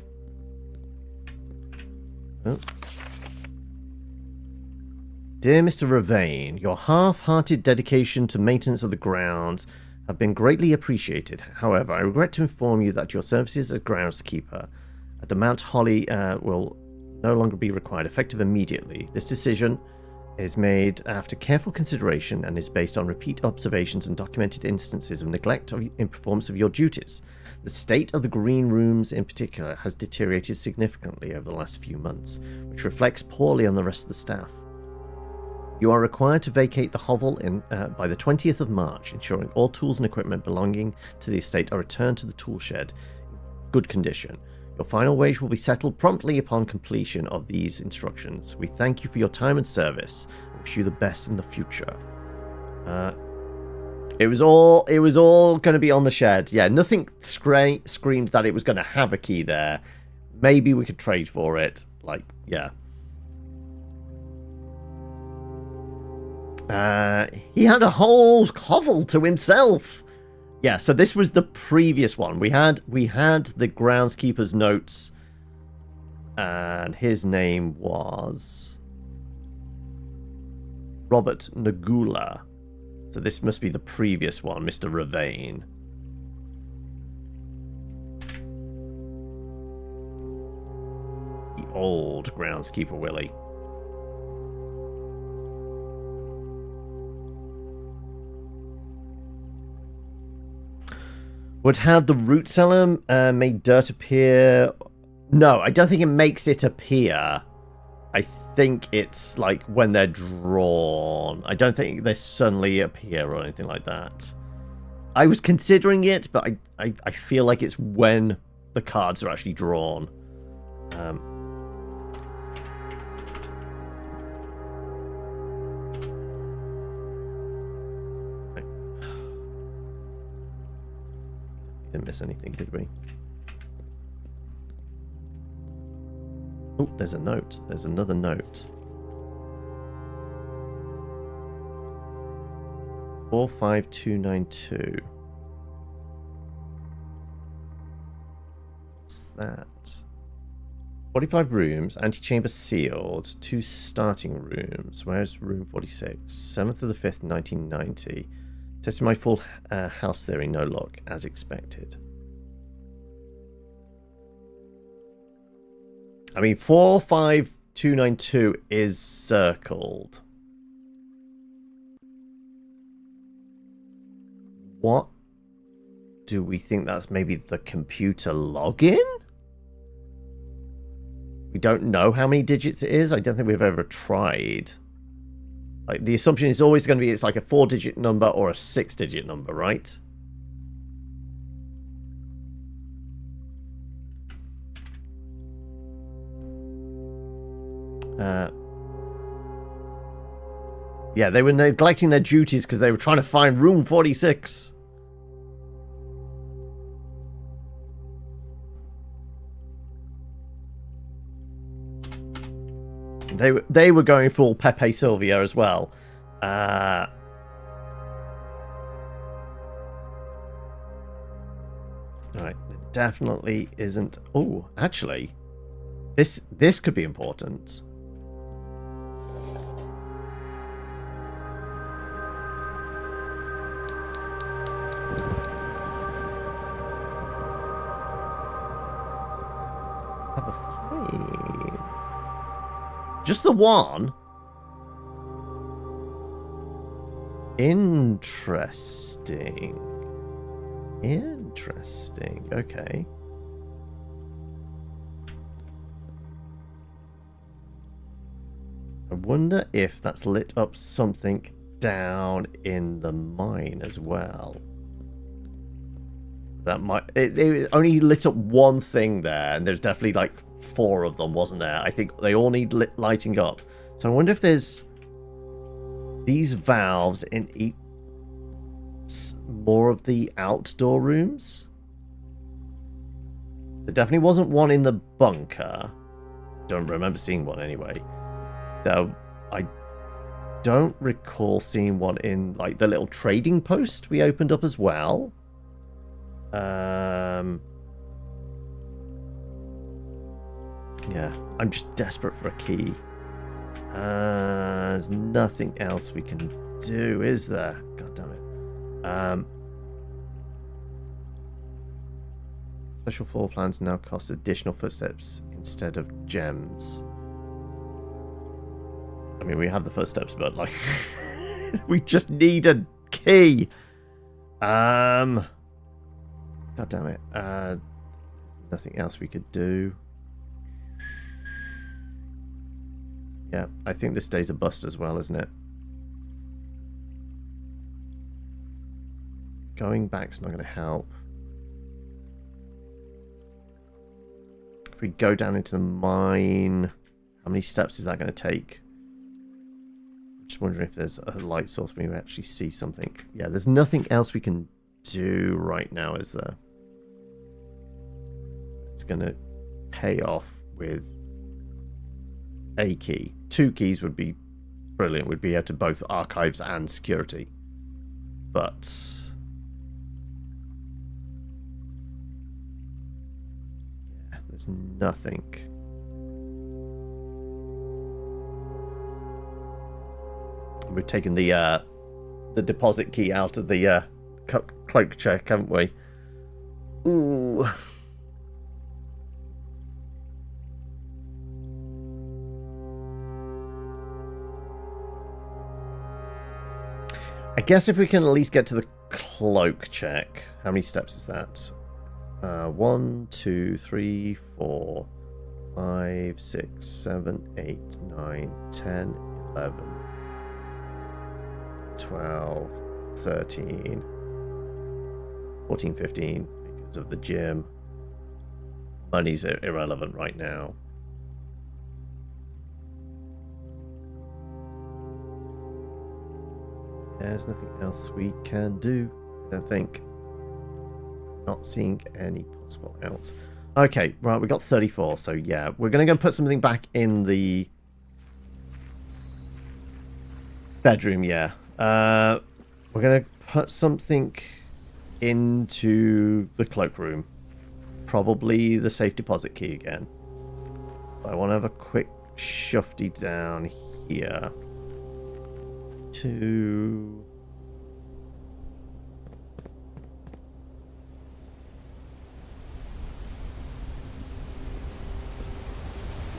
S1: Oh. Dear Mr. Ravane, your half-hearted dedication to maintenance of the grounds have been greatly appreciated. However, I regret to inform you that your services as groundskeeper at the Mount Holly will no longer be required, effective immediately. This decision is made after careful consideration and is based on repeat observations and documented instances of neglect in performance of your duties. The state of the green rooms in particular has deteriorated significantly over the last few months, which reflects poorly on the rest of the staff. You are required to vacate the hovel by the 20th of March, ensuring all tools and equipment belonging to the estate are returned to the tool shed in good condition. Your final wage will be settled promptly upon completion of these instructions. We thank you for your time and service and wish you the best in the future. It was all going to be on the shed. Yeah, nothing screamed that it was going to have a key there. Maybe we could trade for it. Like, yeah. He had a whole hovel to himself. Yeah, so this was the previous one. We had the groundskeeper's notes, and his name was Robert Nagula. So this must be the previous one, Mr. Ravane. The old groundskeeper Willie. Would have the root cellar made dirt appear? No, I don't think it makes it appear. I think it's like when they're drawn. I don't think they suddenly appear or anything like that. I was considering it, but I feel like it's when the cards are actually drawn. Didn't miss anything, did we? Oh, there's a note. There's another note. 45292. What's that? 45 rooms, antechamber sealed, 2 starting rooms. Where's room 46? 7th of the 5th, 1990. Testing my full house theory, no lock, as expected. I mean, 45292 is circled. What do we think that's maybe the computer login? We don't know how many digits it is. I don't think we've ever tried. Like, the assumption is always going to be it's like a 4-digit number or a 6-digit number, right? Yeah, they were neglecting their duties because they were trying to find room 46. They were going full Pepe Sylvia as well. Alright, it definitely isn't. Oh, actually, this could be important. Have a flame. Just the one? Interesting. Interesting. Okay. I wonder if that's lit up something down in the mine as well. That might... It only lit up one thing there, and there's definitely like 4 of them, wasn't there? I think they all need lighting up. So I wonder if there's these valves in each more of the outdoor rooms. There definitely wasn't one in the bunker. Don't remember seeing one anyway. Though I don't recall seeing one in like the little trading post we opened up as well. Yeah, I'm just desperate for a key. There's nothing else we can do, is there? God damn it. Special floor plans now cost additional footsteps instead of gems. I mean, we have the footsteps, but like, we just need a key. God damn it. Nothing else we could do. Yeah, I think this day's a bust as well, isn't it? Going back's not going to help. If we go down into the mine, how many steps is that going to take? Just wondering if there's a light source where we actually see something. Yeah, there's nothing else we can do right now, is there? It's going to pay off with a key. 2 keys would be brilliant. We'd be able to both archives and security. But yeah, there's nothing. We've taken the deposit key out of the cloak check, haven't we? Ooh. I guess if we can at least get to the cloak check. How many steps is that? 1, 2, 3, 4, 5, 6, 7, 8, 9, 10, 11, 12, 13, 14, 15 because of the gym. Money's irrelevant right now. There's nothing else we can do, I don't think. Not seeing any possible outs. Okay, right, we got 34, so yeah. We're going to go put something back in the bedroom, yeah. We're going to put something into the cloakroom. Probably the safe deposit key again. But I want to have a quick shufty down here. To...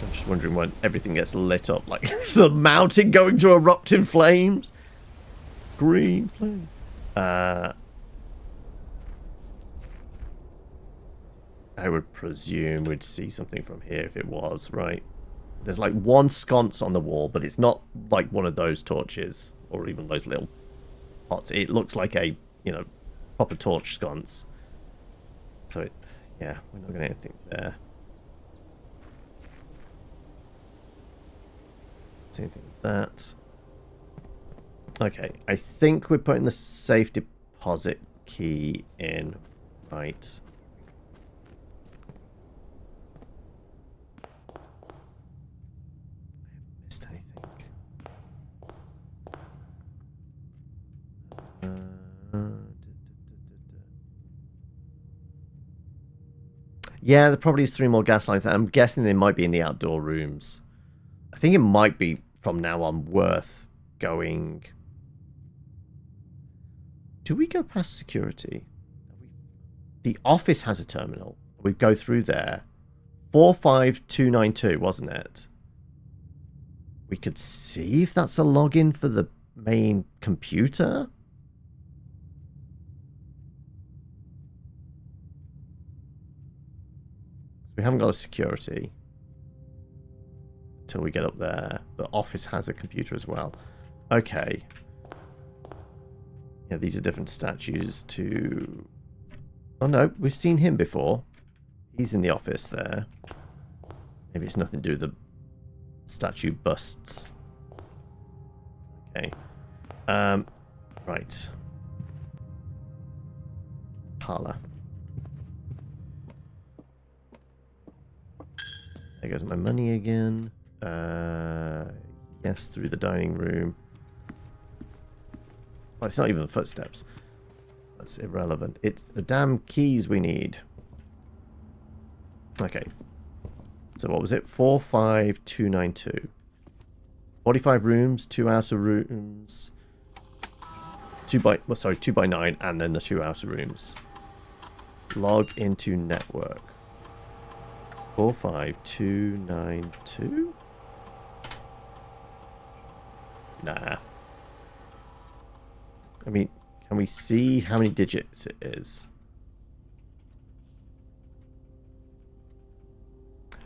S1: I'm just wondering when everything gets lit up. Like, is the mountain going to erupt in flames? Green flame. I would presume we'd see something from here if it was, right? There's like one sconce on the wall, but it's not like one of those torches or even those little pots. It looks like a, you know, proper torch sconce. So, yeah, we're not going to get anything there. See anything with that. Okay, I think we're putting the safe deposit key in, right? Missed anything? Yeah, there probably is 3 more gas lines. I'm guessing they might be in the outdoor rooms. I think it might be from now on worth going. Do we go past security? The office has a terminal. We go through there. 45292, wasn't it? We could see if that's a login for the main computer. We haven't got a security until we get up there. The office has a computer as well. Okay. Yeah, these are different statues to... Oh no, we've seen him before. He's in the office there. Maybe it's nothing to do with the statue busts. Okay. Right. Parlor. There goes my money again. Yes, through the dining room. Well, it's not even the footsteps. That's irrelevant. It's the damn keys we need. Okay. So what was it? 45292. 45 rooms, 2 outer rooms. 2 by 9, and then the 2 outer rooms. Log into network. 45292? Nah. I mean, can we see how many digits it is?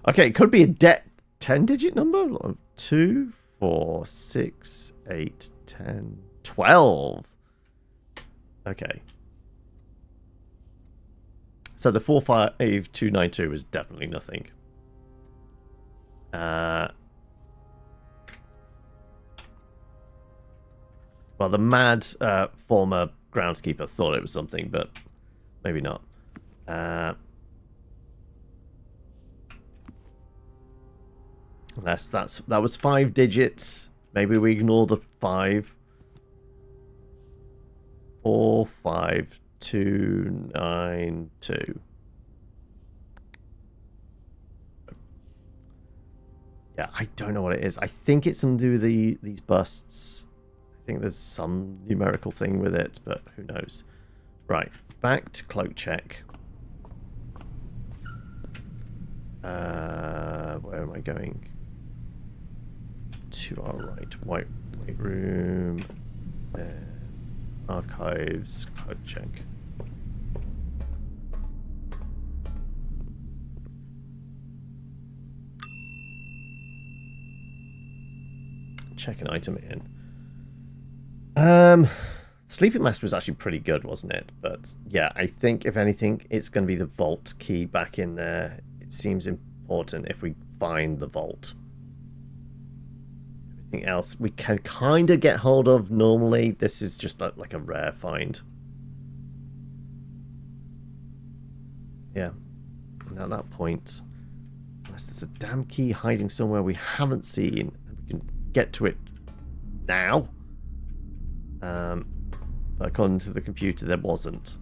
S1: Okay, it could be a 10-digit number. 2, 4, 6, 8, 10, 12. Okay. So the 45292 is definitely nothing. Well, the mad former groundskeeper thought it was something, but maybe not. Unless that was 5 digits. Maybe we ignore the 5. 45292. Yeah, I don't know what it is. I think it's something to do with these busts. I think there's some numerical thing with it, but who knows. Right, back to cloak check. Where am I going? To our right. White room. Archives, code check. Check an item in. Sleeping Mask was actually pretty good, wasn't it? But yeah, I think if anything, it's going to be the vault key back in there. It seems important if we find the vault. Everything else we can kind of get hold of normally. This is just like a rare find. Yeah. And at that point, unless there's a damn key hiding somewhere we haven't seen, and we can get to it now. But according to the computer, there wasn't.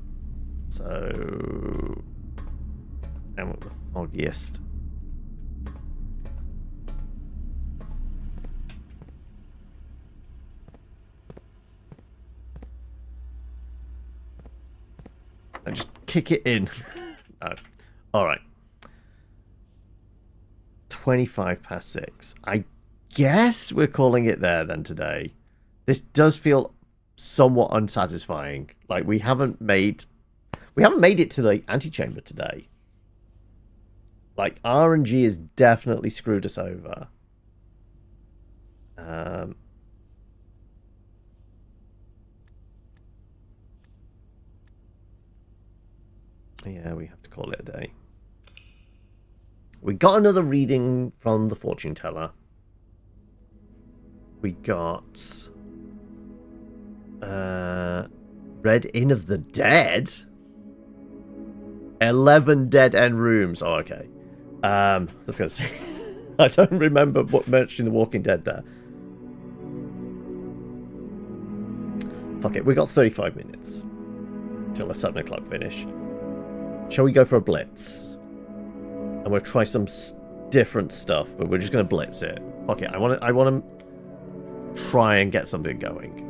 S1: So, and what the foggiest. I just kick it in. No. All right. 6:25. I guess we're calling it there then today. This does feel somewhat unsatisfying. Like we haven't made it to the antechamber today. Like RNG has definitely screwed us over. Yeah, we have to call it a day. We got another reading from the fortune teller. We got Red Inn of the Dead. 11 dead end rooms. Oh, okay. I was gonna say I don't remember what mentioning The Walking Dead there. Fuck it, we got 35 minutes till the 7 o'clock finish. Shall we go for a blitz? And we'll try some different stuff, but we're just gonna blitz it. Fuck it, I want to try and get something going.